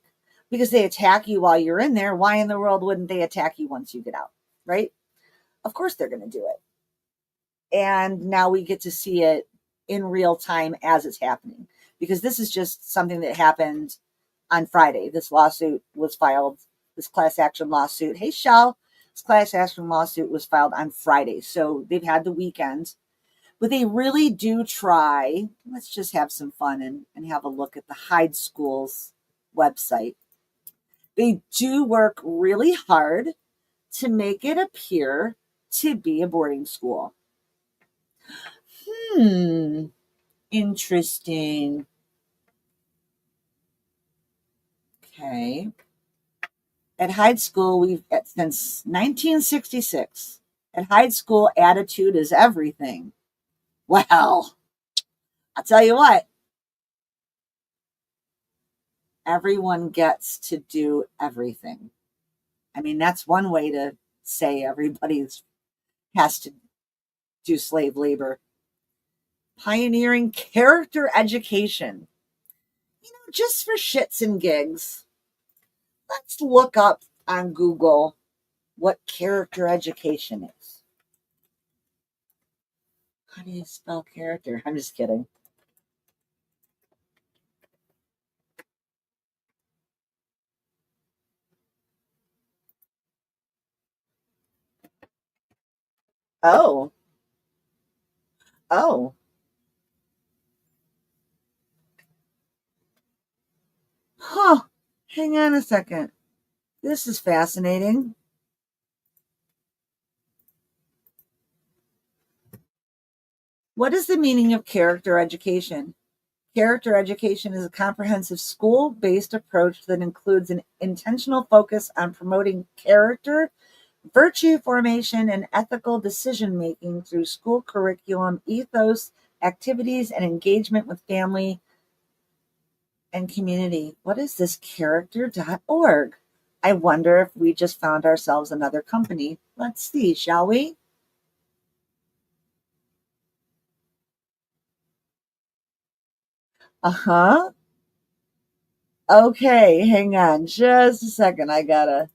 because they attack you while you're in there. Why in the world wouldn't they attack you once you get out, right? Of course they're going to do it. And now we get to see it in real time as it's happening, because this is just something that happened on Friday. This lawsuit was filed, this class action lawsuit. Hey, Shell, this class action lawsuit was filed on Friday. So they've had the weekend, but they really do try. Let's just have some fun and have a look at the Hyde School's website. They do work really hard to make it appear to be a boarding school. Interesting. Okay. At Hyde School, since 1966. At Hyde School, attitude is everything. Well, I'll tell you what. Everyone gets to do everything. I mean, that's one way to say everybody has to do slave labor. Pioneering character education. Just for shits and gigs, let's look up on Google what character education is. How do you spell character? I'm just kidding. Oh. Huh. Hang on a second. This is fascinating. What is the meaning of character education? Character education is a comprehensive school-based approach that includes an intentional focus on promoting character, virtue formation, and ethical decision-making through school curriculum, ethos, activities, and engagement with family and community. What is this character.org? I wonder if we just found ourselves another company. Let's see, shall we? Uh-huh. Okay, hang on just a second. I gotta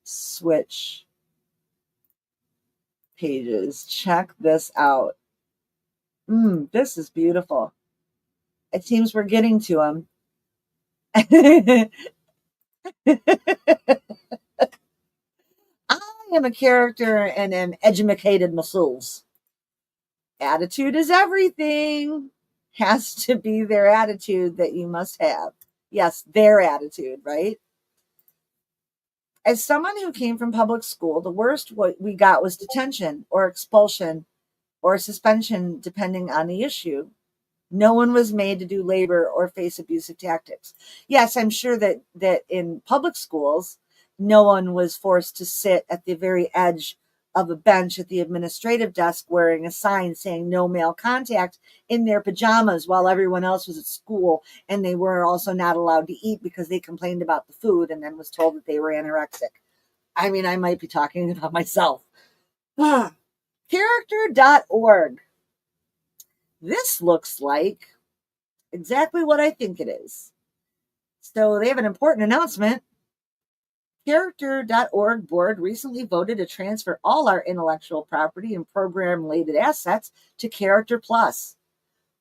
switch pages. Check this out. This is beautiful. It seems we're getting to them. I am a character and am educated muscles. Attitude is everything. Has to be their attitude that you must have. Yes, their attitude, right? As someone who came from public school, the worst what we got was detention or expulsion or suspension, depending on the issue. No one was made to do labor or face abusive tactics. Yes, I'm sure that in public schools, no one was forced to sit at the very edge of a bench at the administrative desk wearing a sign saying no male contact in their pajamas while everyone else was at school, and they were also not allowed to eat because they complained about the food and then was told that they were anorexic. I mean, I might be talking about myself. Character.org. This looks like exactly what I think it is. So they have an important announcement. Character.org board recently voted to transfer all our intellectual property and program-related assets to Character Plus.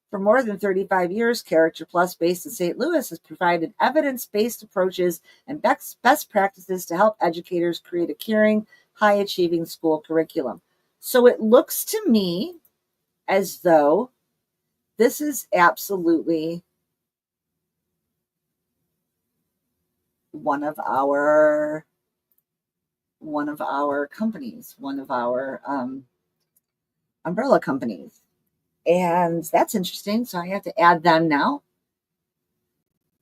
For more than 35 years, Character Plus, based in St. Louis, has provided evidence-based approaches and best practices to help educators create a caring, high-achieving school curriculum. So it looks to me as though this is absolutely one of our companies, one of our umbrella companies. And that's interesting. So I have to add them now.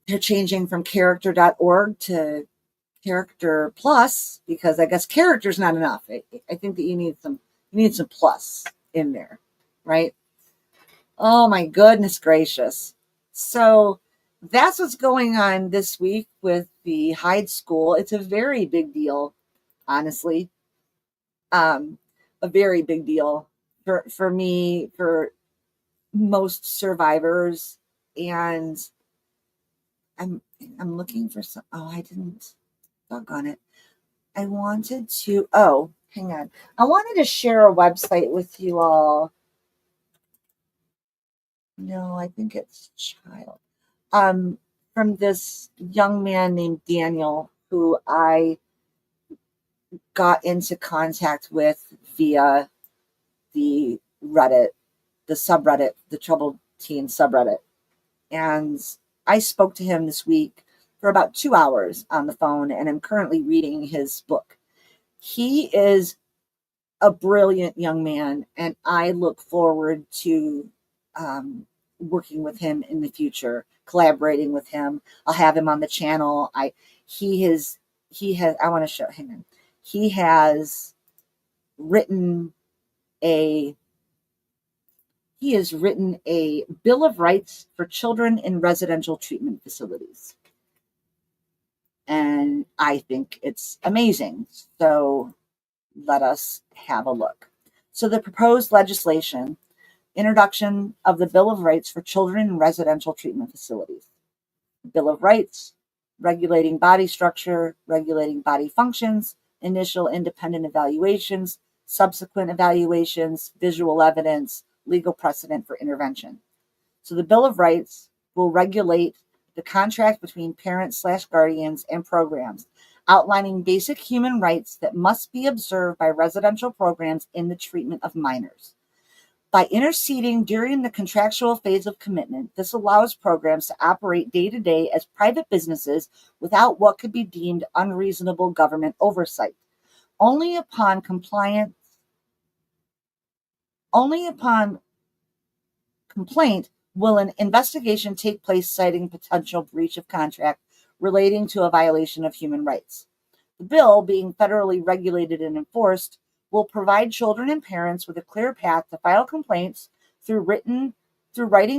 They're changing from character.org to Character Plus because I guess character is not enough. I think that you need some plus in there, right? Oh my goodness gracious. So that's what's going on this week with the Hyde School. It's a very big deal, honestly. A very big deal for me, for most survivors. And I'm looking for some. Oh, I didn't doggone it. I wanted to. Oh, hang on. I wanted to share a website with you all. No, I think it's Child. From this young man named Daniel, who I got into contact with via the Reddit, the subreddit, the Troubled Teen subreddit. And I spoke to him this week for about 2 hours on the phone, and I'm currently reading his book. He is a brilliant young man, and I look forward to working with him in the future, collaborating with him. I'll have him on the channel. He has I want to show him. He has written a Bill of Rights for children in residential treatment facilities. And I think it's amazing. So let us have a look. So the proposed legislation, introduction of the Bill of Rights for children in residential treatment facilities. Bill of Rights, regulating body structure, regulating body functions, initial independent evaluations, subsequent evaluations, visual evidence, legal precedent for intervention. So the Bill of Rights will regulate the contract between parents/guardians and programs, outlining basic human rights that must be observed by residential programs in the treatment of minors. By interceding during the contractual phase of commitment, this allows programs to operate day to day as private businesses without what could be deemed unreasonable government oversight. Only upon complaint will an investigation take place citing potential breach of contract relating to a violation of human rights. The bill, being federally regulated and enforced, will provide children and parents with a clear path to file complaints through writing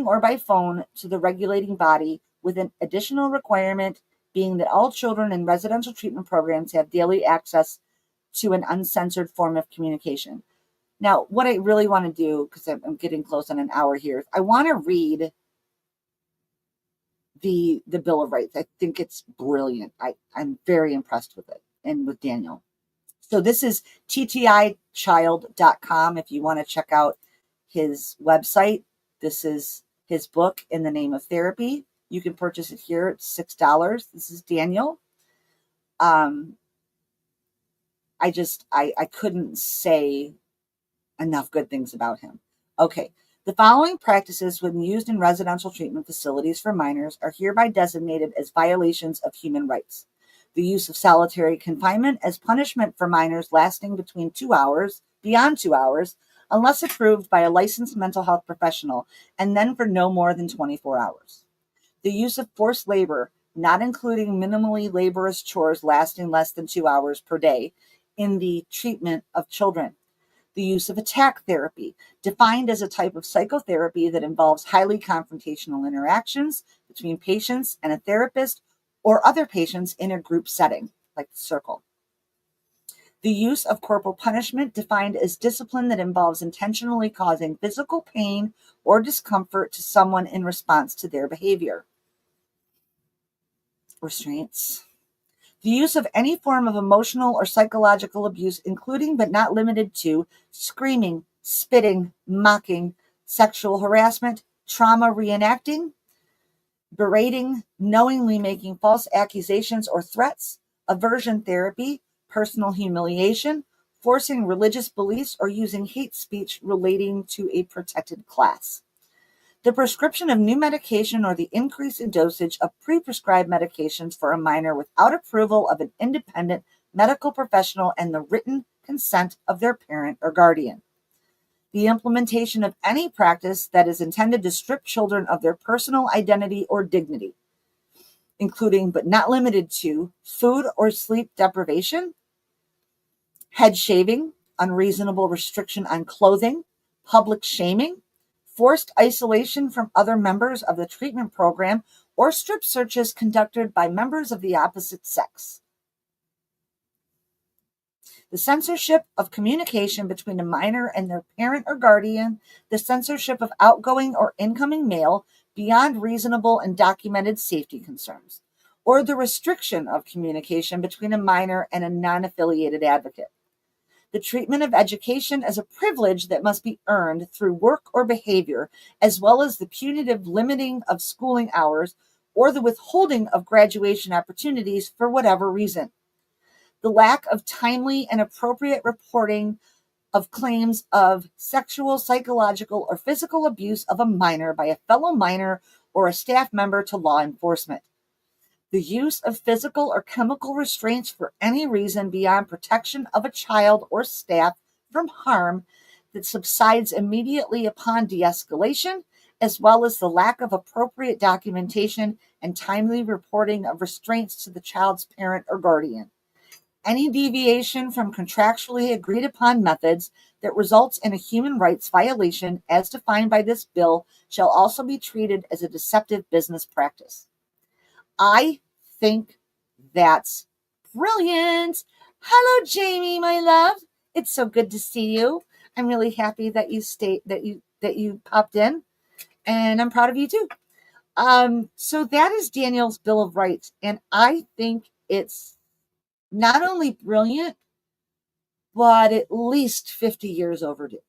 or by phone to the regulating body, with an additional requirement being that all children in residential treatment programs have daily access to an uncensored form of communication. Now, what I really want to do, because I'm getting close on an hour here, I want to read the Bill of Rights. I think it's brilliant. I'm very impressed with it and with Daniel. So this is TTIchild.com if you want to check out his website. This is his book, In the Name of Therapy. You can purchase it here. It's $6. This is Daniel. I couldn't say enough good things about him. Okay. The following practices, when used in residential treatment facilities for minors, are hereby designated as violations of human rights. The use of solitary confinement as punishment for minors lasting between 2 hours, beyond 2 hours, unless approved by a licensed mental health professional, and then for no more than 24 hours. The use of forced labor, not including minimally laborious chores lasting less than 2 hours per day, in the treatment of children. The use of attack therapy, defined as a type of psychotherapy that involves highly confrontational interactions between patients and a therapist or other patients in a group setting, like the circle. The use of corporal punishment, defined as discipline that involves intentionally causing physical pain or discomfort to someone in response to their behavior. Restraints. The use of any form of emotional or psychological abuse, including but not limited to screaming, spitting, mocking, sexual harassment, trauma reenacting, berating, knowingly making false accusations or threats, aversion therapy, personal humiliation, forcing religious beliefs, or using hate speech relating to a protected class. The prescription of new medication or the increase in dosage of pre-prescribed medications for a minor without approval of an independent medical professional and the written consent of their parent or guardian. The implementation of any practice that is intended to strip children of their personal identity or dignity, including but not limited to food or sleep deprivation, head shaving, unreasonable restriction on clothing, public shaming, forced isolation from other members of the treatment program, or strip searches conducted by members of the opposite sex. The censorship of communication between a minor and their parent or guardian, the censorship of outgoing or incoming mail beyond reasonable and documented safety concerns, or the restriction of communication between a minor and a non-affiliated advocate. The treatment of education as a privilege that must be earned through work or behavior, as well as the punitive limiting of schooling hours or the withholding of graduation opportunities for whatever reason. The lack of timely and appropriate reporting of claims of sexual, psychological, or physical abuse of a minor by a fellow minor or a staff member to law enforcement. The use of physical or chemical restraints for any reason beyond protection of a child or staff from harm that subsides immediately upon de-escalation, as well as the lack of appropriate documentation and timely reporting of restraints to the child's parent or guardian. Any deviation from contractually agreed upon methods that results in a human rights violation as defined by this bill shall also be treated as a deceptive business practice. I think that's brilliant. Hello, Jamie, my love. It's so good to see you. I'm really happy that you popped in, and I'm proud of you too. So that is Daniel's Bill of Rights, and I think it's not only brilliant, but at least 50 years overdue.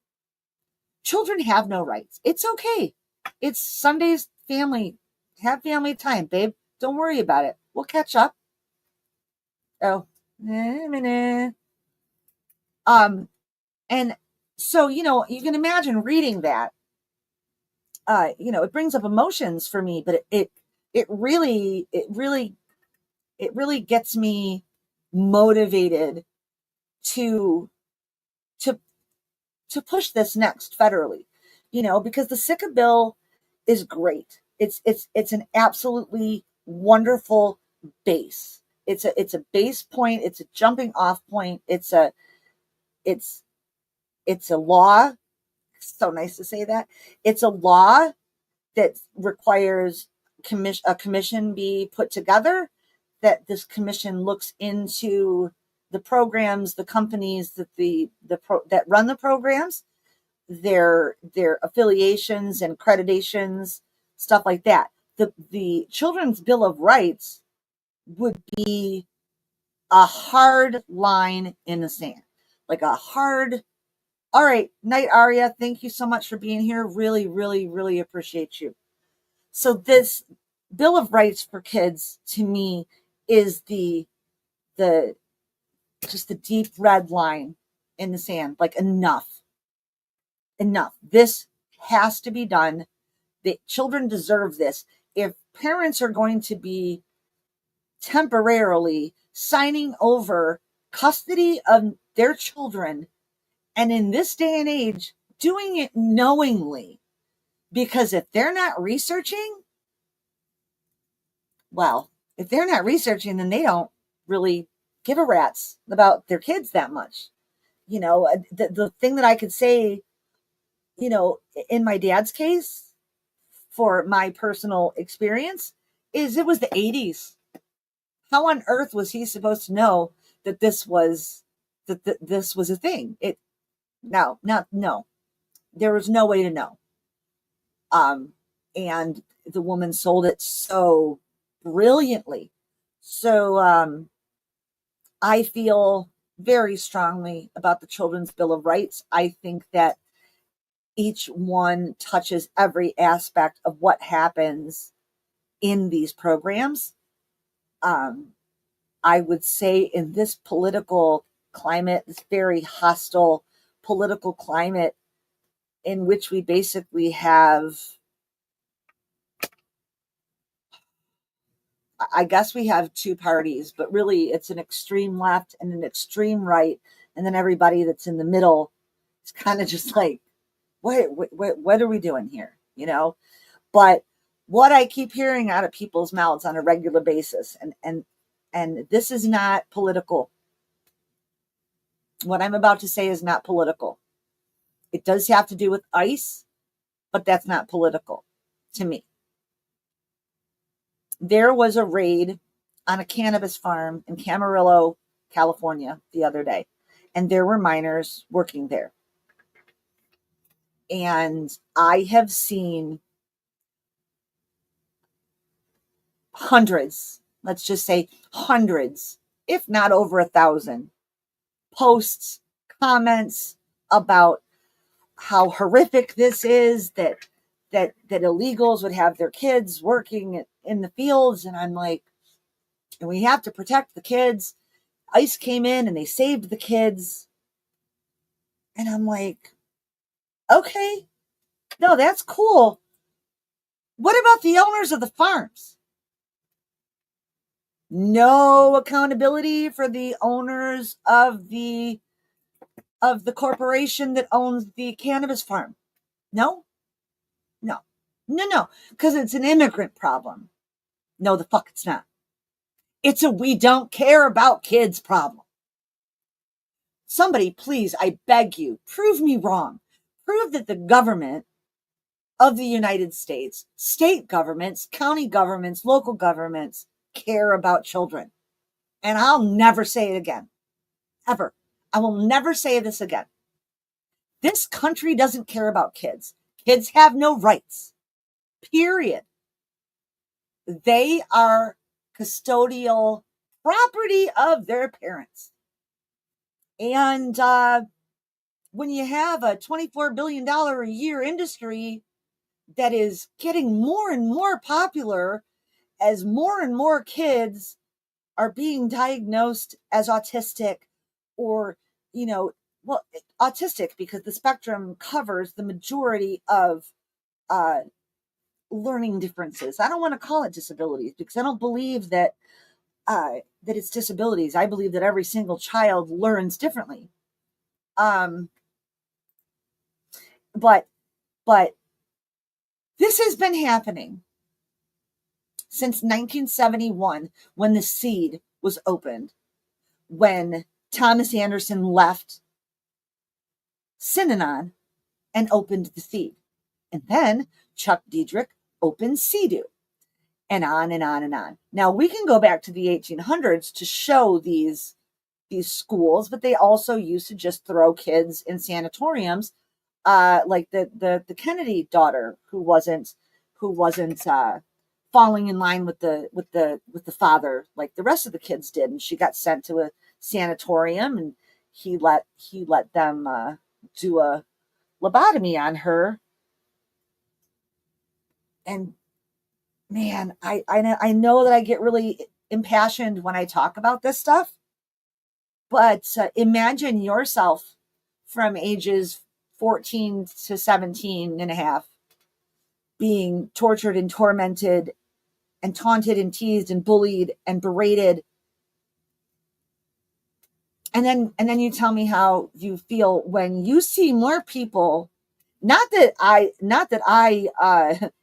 Children have no rights. It's okay. It's Sunday's family. Have family time, babe. Don't worry about it. We'll catch up. Oh, and so, you can imagine reading that. It brings up emotions for me, but it really gets me motivated to push this next federally, because the SICA bill is great. It's an absolutely wonderful base. It's a base point. It's a jumping off point. It's a law. So nice to say that. It's a law that requires a commission be put together, that this commission looks into the programs, the companies that run the programs, their affiliations and accreditations, stuff like that. The Children's Bill of Rights would be a hard line in the sand, like a hard. All right, night, Aria. Thank you so much for being here. Really, really, really appreciate you. So this Bill of Rights for kids, to me, is the just the deep red line in the sand. Like, enough. This has to be done. The children deserve this. If parents are going to be temporarily signing over custody of their children, and in this day and age, doing it knowingly. Because if they're not researching, well, if they're not researching, then they don't really give a rat's about their kids that much. The thing that I could say, in my dad's case, for my personal experience, is it was the 80s. How on earth was he supposed to know that this was this was a thing? No. There was no way to know. And the woman sold it so brilliantly. So I feel very strongly about the Children's Bill of Rights. I think that each one touches every aspect of what happens in these programs. I would say in this political climate, this very hostile political climate in which we basically have, I guess we have two parties, but really it's an extreme left and an extreme right. And then everybody that's in the middle is kind of just like, what are we doing here? But what I keep hearing out of people's mouths on a regular basis, and this is not political. What I'm about to say is not political. It does have to do with ICE, but that's not political to me. There was a raid on a cannabis farm in Camarillo, California the other day, and there were minors working there. And I have seen hundreds, let's just say hundreds, if not over 1,000 posts, comments about how horrific this is, that illegals would have their kids working in the fields. And I'm like, and we have to protect the kids. ICE came in and they saved the kids. And I'm like, okay, no, that's cool. What about the owners of the farms? No accountability for the owners of the corporation that owns the cannabis farm. No, because it's an immigrant problem. No, the fuck it's not. It's a we don't care about kids problem. Somebody, please, I beg you, prove me wrong. Prove that the government of the United States, state governments, county governments, local governments care about children. And I'll never say it again. Ever. I will never say this again. This country doesn't care about kids. Kids have no rights. Period. They are custodial property of their parents. And when you have a $24 billion a year industry that is getting more and more popular as more and more kids are being diagnosed as autistic, or, autistic, because the spectrum covers the majority of learning differences. I don't want to call it disabilities because I don't believe that it's disabilities. I believe that every single child learns differently. But this has been happening since 1971, when the seed was opened, when Thomas Anderson left Synanon and opened the seed. And then Chuck Diedrich opened CEDU, and on and on and on. Now, we can go back to the 1800s to show these schools, but they also used to just throw kids in sanatoriums, like the Kennedy daughter, who wasn't falling in line with the father like the rest of the kids did, and she got sent to a sanatorium, and he let them do a lobotomy on her. And man, I know that I get really impassioned when I talk about this stuff, but imagine yourself from ages 14 to 17 and a half being tortured and tormented and taunted and teased and bullied and berated And then you tell me how you feel when you see more people. Not that I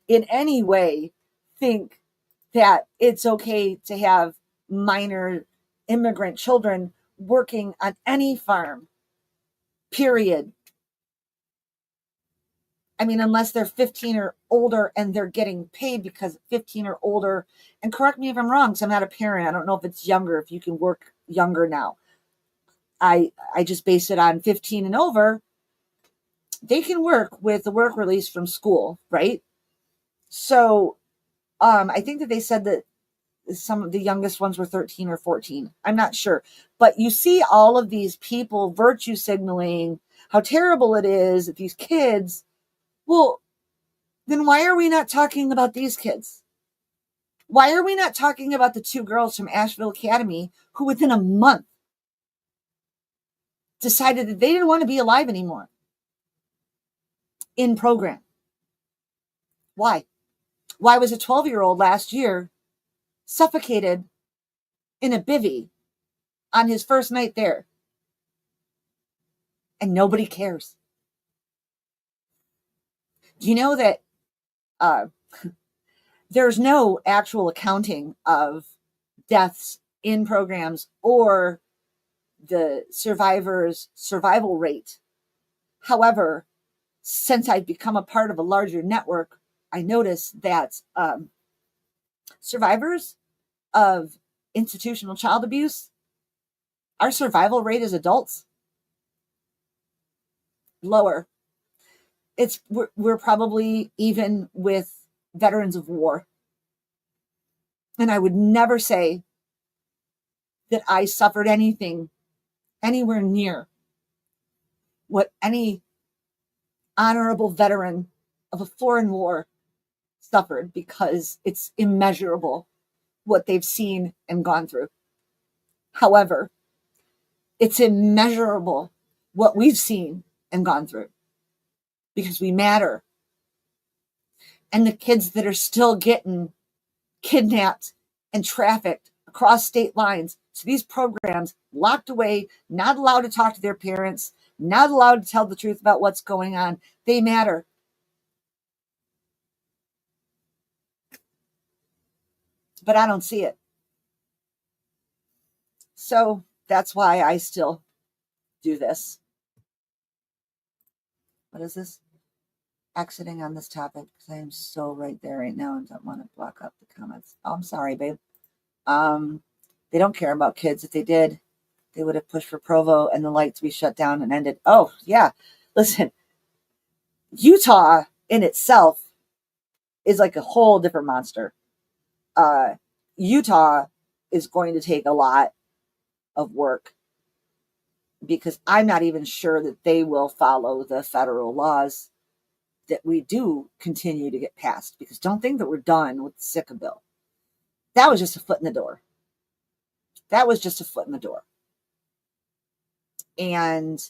in any way think that it's okay to have minor immigrant children working on any farm, period. I mean, unless they're 15 or older and they're getting paid because 15 or older, and correct me if I'm wrong, because I'm not a parent. I don't know if it's younger, if you can work younger now. I just base it on 15 and over. They can work with the work release from school, right? So I think that they said that some of the youngest ones were 13 or 14. I'm not sure. But you see all of these people virtue signaling how terrible it is that these kids. Well, then why are we not talking about these kids? Why are we not talking about the two girls from Asheville Academy who within a month decided that they didn't want to be alive anymore in program? Why? Why was a 12-year-old last year suffocated in a bivvy on his first night there? And nobody cares. Do you know that there's no actual accounting of deaths in programs or the survivors' survival rate? However, since I've become a part of a larger network, I notice that survivors of institutional child abuse, our survival rate as adults, lower. We're probably even with veterans of war. And I would never say that I suffered anything anywhere near what any honorable veteran of a foreign war suffered, because it's immeasurable what they've seen and gone through. However, it's immeasurable what we've seen and gone through, because we matter. And the kids that are still getting kidnapped and trafficked across state lines to these programs, locked away, not allowed to talk to their parents, not allowed to tell the truth about what's going on, they matter. But I don't see it. So that's why I still do this. What is this? Exiting on this topic because I am so right there right now and don't want to block up the comments. Oh, I'm sorry, babe. They don't care about kids. If they did, they would have pushed for Provo and the lights be shut down and ended. Oh, yeah. Listen, Utah in itself is like a whole different monster. Utah is going to take a lot of work, because I'm not even sure that they will follow the federal laws that we do continue to get passed, because don't think that we're done with the Sicka bill. That was just a foot in the door. That was just a foot in the door. And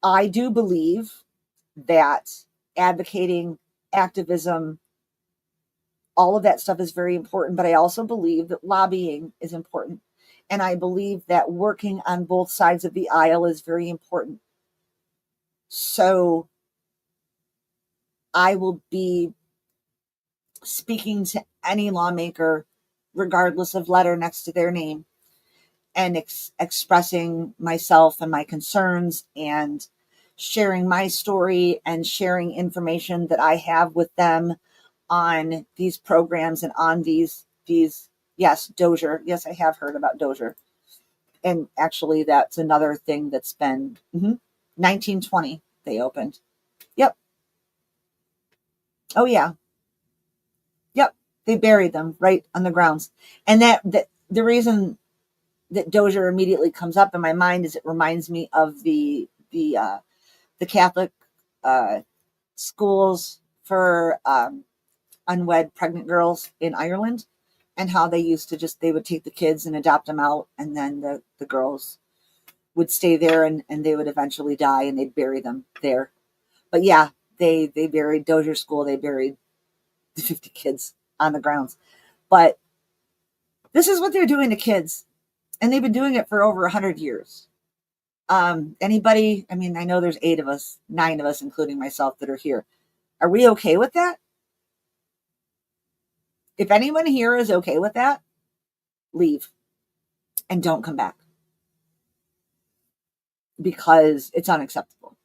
I do believe that advocating, activism, all of that stuff is very important, but I also believe that lobbying is important. And I believe that working on both sides of the aisle is very important. So I will be speaking to any lawmaker, regardless of letter next to their name, and expressing myself and my concerns and sharing my story and sharing information that I have with them on these programs and on these yes, Dozier. Yes, I have heard about Dozier. And actually that's another thing that's been 1920 they opened. Yep. Oh yeah. Yep. They buried them right on the grounds. And that the reason that Dozier immediately comes up in my mind is it reminds me of the Catholic schools for unwed pregnant girls in Ireland, and how they used to they would take the kids and adopt them out, and then the girls would stay there, and they would eventually die, and they'd bury them there. But yeah, they buried Dozier School. They buried the 50 kids on the grounds. But this is what they're doing to kids. And they've been doing it for over 100 years. Anybody, I mean, I know there's 8 of us, 9 of us, including myself, that are here. Are we okay with that? If anyone here is okay with that, leave and don't come back, because it's unacceptable.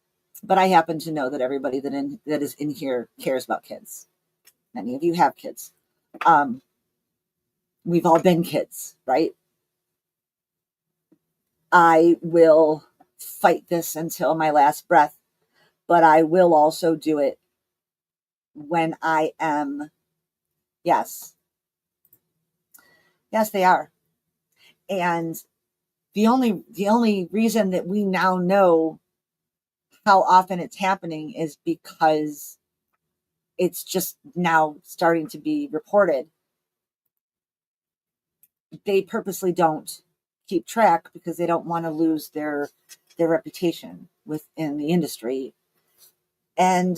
But I happen to know that everybody that is in here cares about kids. Many of you have kids. We've all been kids, right? I will fight this until my last breath, but I will also do it when I am, yes, they are. And the only reason that we now know how often it's happening is because it's just now starting to be reported. They purposely don't keep track because they don't want to lose their reputation within the industry. And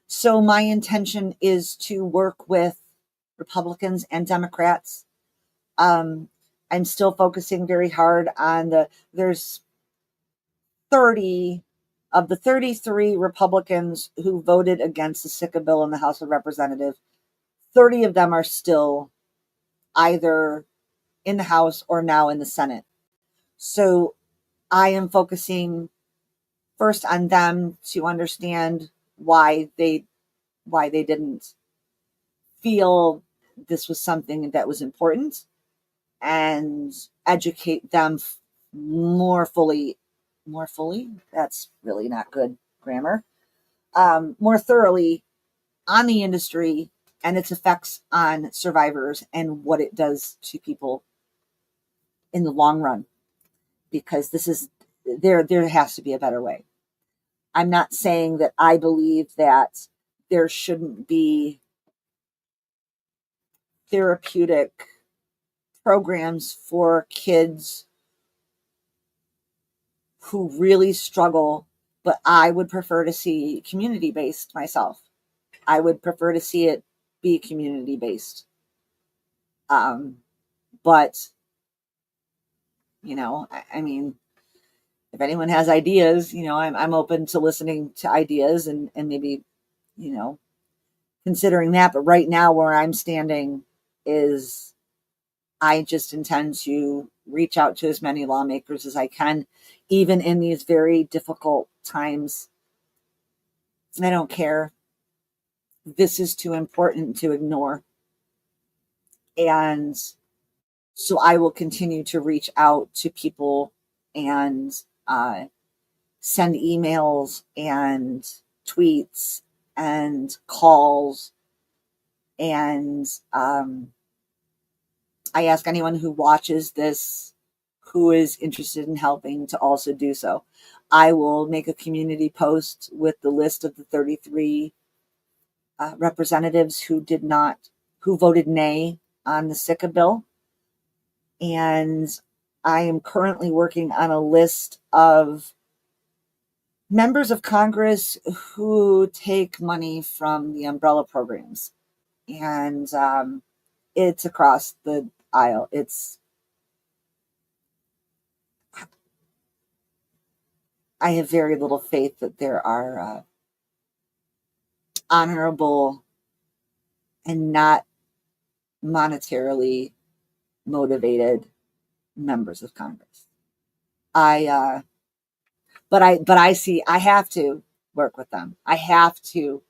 so my intention is to work with Republicans and Democrats. I'm still focusing very hard on there's 30 of the 33 Republicans who voted against the SICA bill in the House of Representatives. 30 of them are still either in the House or now in the Senate. So I am focusing first on them to understand why they didn't feel this was something that was important, and educate them more fully. That's really not good grammar. More thoroughly on the industry and its effects on survivors and what it does to people in the long run, because there has to be a better way. I'm not saying that I believe that there shouldn't be therapeutic programs for kids who really struggle, but I would prefer to see community-based myself. I would prefer to see it be community-based. But, I mean, if anyone has ideas, I'm open to listening to ideas and maybe, considering that. But right now where I'm standing is I just intend to reach out to as many lawmakers as I can, even in these very difficult times. I don't care. This is too important to ignore. And so I will continue to reach out to people and send emails and tweets and calls. And I ask anyone who watches this who is interested in helping to also do so. I will make a community post with the list of the 33 representatives who voted nay on the SICA bill. And I am currently working on a list of members of Congress who take money from the umbrella programs. And it's across the aisle. I have very little faith that there are honorable and not monetarily motivated members of Congress. But I see I have to work with them. I have to,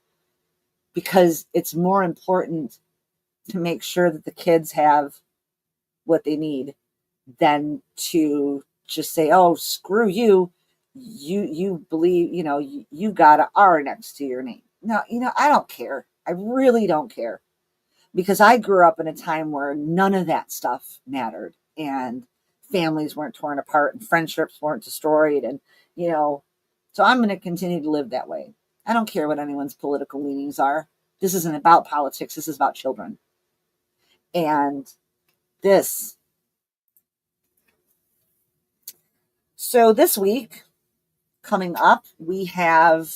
because it's more important to make sure that the kids have what they need than to just say, oh, screw you. You believe, you got an R next to your name. No, I don't care. I really don't care, because I grew up in a time where none of that stuff mattered, and families weren't torn apart and friendships weren't destroyed. And, so I'm going to continue to live that way. I don't care what anyone's political leanings are. This isn't about politics. This is about children. And so this week coming up, we have,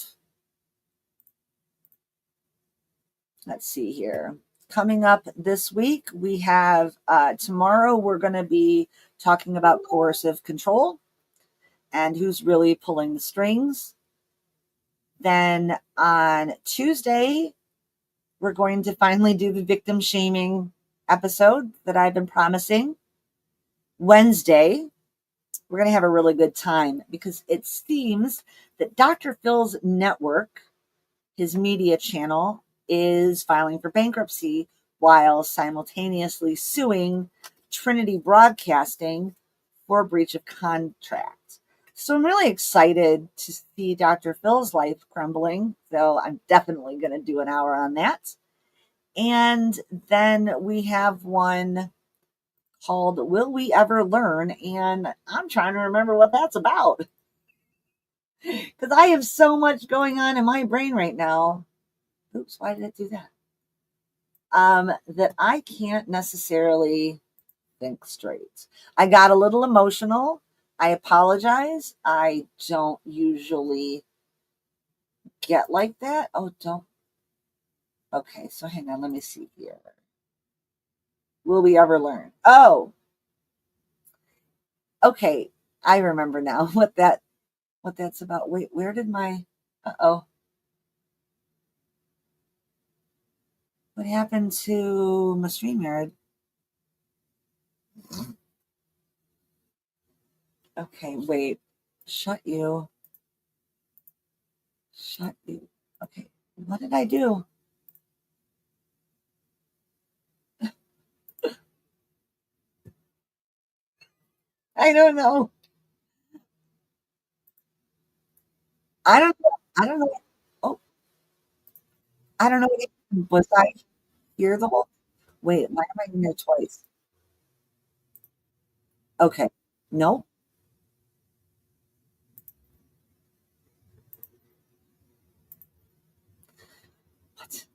let's see here. Coming up this week, we have tomorrow, we're going to be talking about coercive control and who's really pulling the strings. Then on Tuesday, we're going to finally do the victim shaming episode that I've been promising. Wednesday, we're going to have a really good time because it seems that Dr. Phil's network, his media channel, is filing for bankruptcy while simultaneously suing Trinity Broadcasting for breach of contract. So I'm really excited to see Dr. Phil's life crumbling. So I'm definitely going to do an hour on that. And then we have one called Will We Ever Learn? And I'm trying to remember what that's about because I have so much going on in my brain right now. Oops, why did it do that? That I can't necessarily think straight. I got a little emotional. I apologize. I don't usually get like that. Oh, don't. Okay, so hang on. Let me see here. Will we ever learn? Oh, okay. I remember now what that's about. Wait, where did my? Uh-oh. What happened to my StreamYard? Okay, wait. Shut you. Shut you. Okay. What did I do? I don't know. I don't know. I don't know. Oh, I don't know. Was I here the whole? Wait, why am I in there twice? Okay. Nope. What?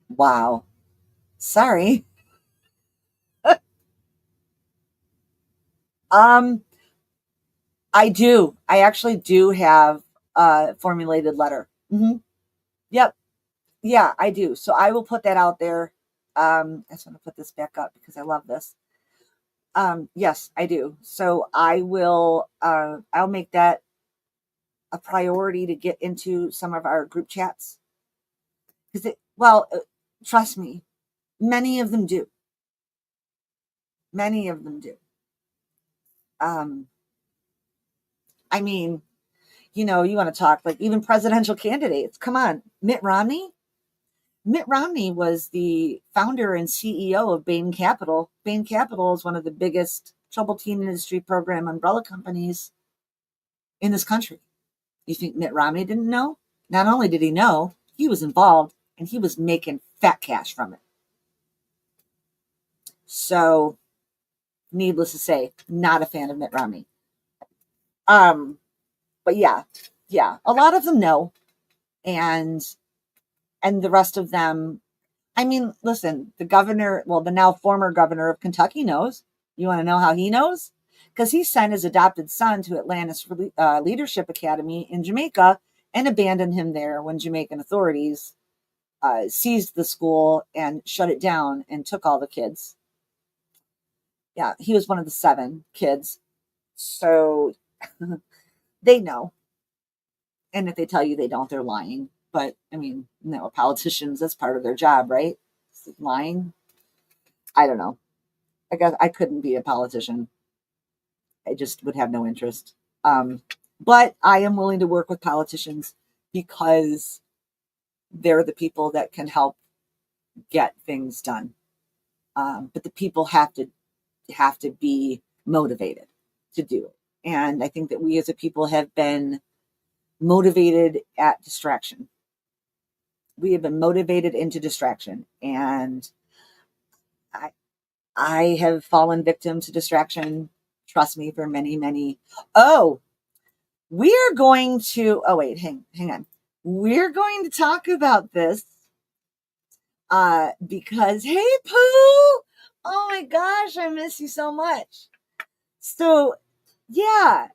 Wow. Sorry. Um, I do. I actually do have a formulated letter. Yep. Yeah, I do. So I will put that out there. I just want to put this back up because I love this. Yes, I do. So I will I'll make that a priority to get into some of our group chats. Because trust me, many of them do. Many of them do. Um, I mean, you want to talk like even presidential candidates. Come on, Mitt Romney. Mitt Romney was the founder and CEO of Bain Capital. Bain Capital is one of the biggest trouble teen industry program umbrella companies in this country. You think Mitt Romney didn't know? Not only did he know, he was involved and he was making fat cash from it. So, needless to say, not a fan of Mitt Romney. But yeah, a lot of them know, and the rest of them. I mean, listen, the governor, well, the now former governor of Kentucky knows. You want to know how he knows? Because he sent his adopted son to Atlantis Leadership Academy in Jamaica and abandoned him there when Jamaican authorities seized the school and shut it down and took all the kids. Yeah, he was one of the 7 kids. So they know. And if they tell you they don't, they're lying. But I mean, no, politicians, that's part of their job, right? Lying. I don't know. I guess I couldn't be a politician. I just would have no interest. But I am willing to work with politicians because they're the people that can help get things done. But the people have to be motivated to do it. And I think that we as a people have been motivated at distraction. We have been motivated into distraction. And I have fallen victim to distraction, trust me, for many, many. Oh, we're going to, oh, wait, hang on. We're going to talk about this because, hey, Pooh, oh my gosh, I miss you so much. So, yeah,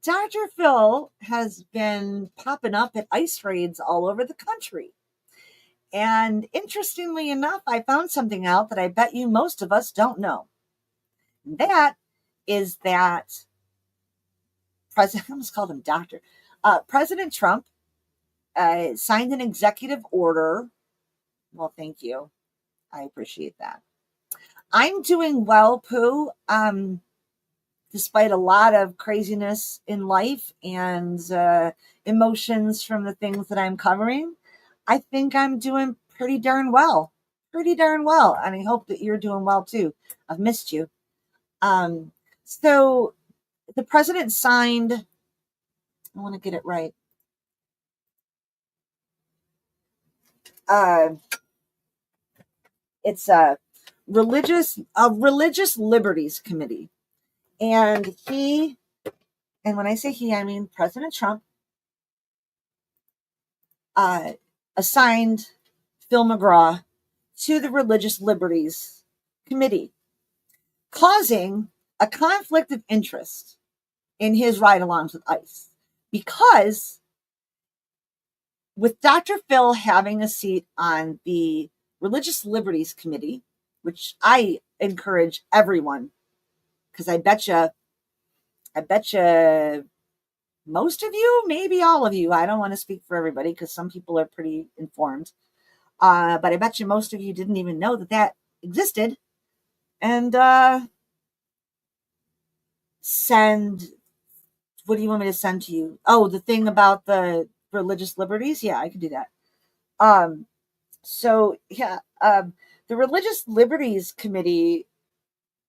Dr. Phil has been popping up at ICE raids all over the country. And interestingly enough, I found something out that I bet you most of us don't know. That is that President, I almost called him Doctor. President Trump signed an executive order. Well, thank you. I appreciate that. I'm doing well, Pooh. Despite a lot of craziness in life and emotions from the things that I'm covering, I think I'm doing pretty darn well. Pretty darn well. And I hope that you're doing well too. I've missed you. So the president signed, I want to get it right. It's a religious liberties committee. And when I say he, I mean President Trump, assigned Phil McGraw to the Religious Liberties Committee, causing a conflict of interest in his ride-alongs with ICE. Because with Dr. Phil having a seat on the Religious Liberties Committee, which I encourage everyone, because I bet you most of you, maybe all of you, I don't want to speak for everybody because some people are pretty informed, but I bet you most of you didn't even know that existed. And what do you want me to send to you? Oh, the thing about the religious liberties? Yeah, I can do that. So yeah, the Religious Liberties Committee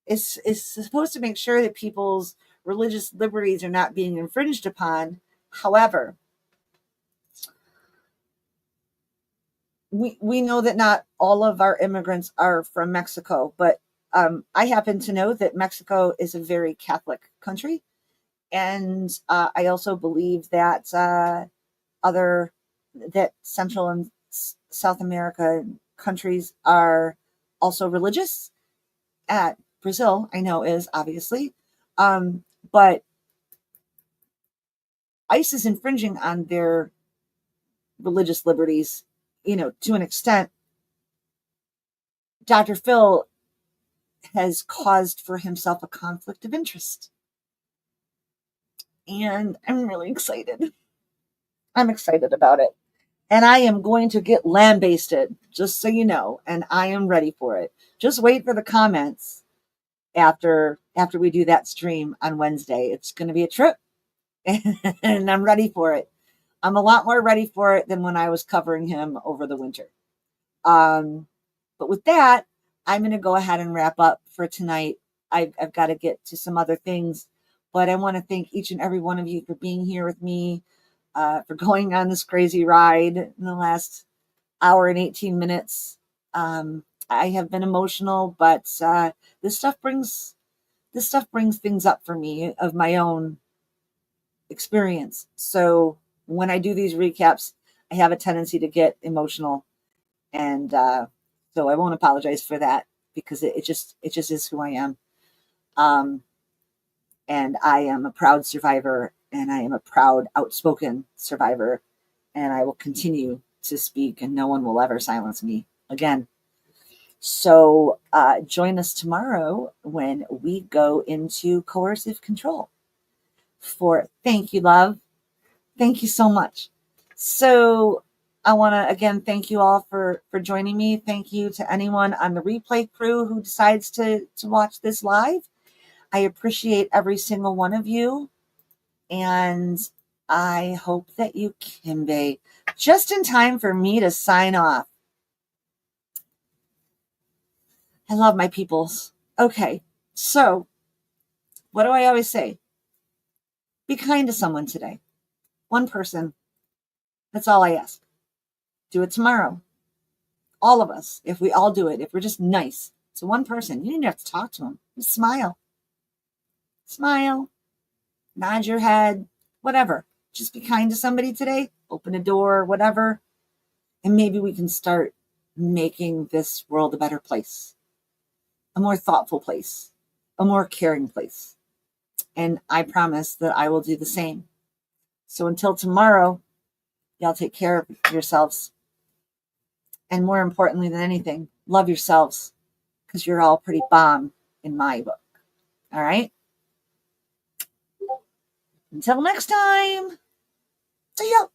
is supposed to make sure that people's religious liberties are not being infringed upon. However, we know that not all of our immigrants are from Mexico, but I happen to know that Mexico is a very Catholic country. And I also believe that that Central and South America countries are also religious. Brazil, I know, is obviously. But ICE is infringing on their religious liberties, to an extent. Dr. Phil has caused for himself a conflict of interest. And I'm really excited. I'm excited about it. And I am going to get lambasted, just so you know, and I am ready for it. Just wait for the comments after we do that stream on Wednesday. It's going to be a trip, and I'm ready for it. I'm a lot more ready for it than when I was covering him over the winter. But with that, I'm going to go ahead and wrap up for tonight. I've got to get to some other things, but I want to thank each and every one of you for being here with me, for going on this crazy ride in the last hour and 18 minutes. I have been emotional, but this stuff brings things up for me of my own experience. So when I do these recaps, I have a tendency to get emotional, and so I won't apologize for that, because it just is who I am. And I am a proud survivor, and I am a proud, outspoken survivor, and I will continue to speak, and no one will ever silence me again. So join us tomorrow when we go into coercive control. Thank you, love. Thank you so much. So I want to again thank you all for joining me. Thank you to anyone on the replay crew who decides to watch this live. I appreciate every single one of you, and I hope that you kimbe just in time for me to sign off. I love my peoples. Okay, so what do I always say? Be kind to someone today. One person. That's all I ask. Do it tomorrow. All of us, if we all do it, if we're just nice to one person, you don't have to talk to them. Just smile. Smile. Nod your head. Whatever. Just be kind to somebody today. Open a door, whatever. And maybe we can start making this world a better place. A more thoughtful place. A more caring place. And I promise that I will do the same. So until tomorrow, y'all take care of yourselves. And more importantly than anything, love yourselves, because you're all pretty bomb in my book. All right? Until next time. See ya.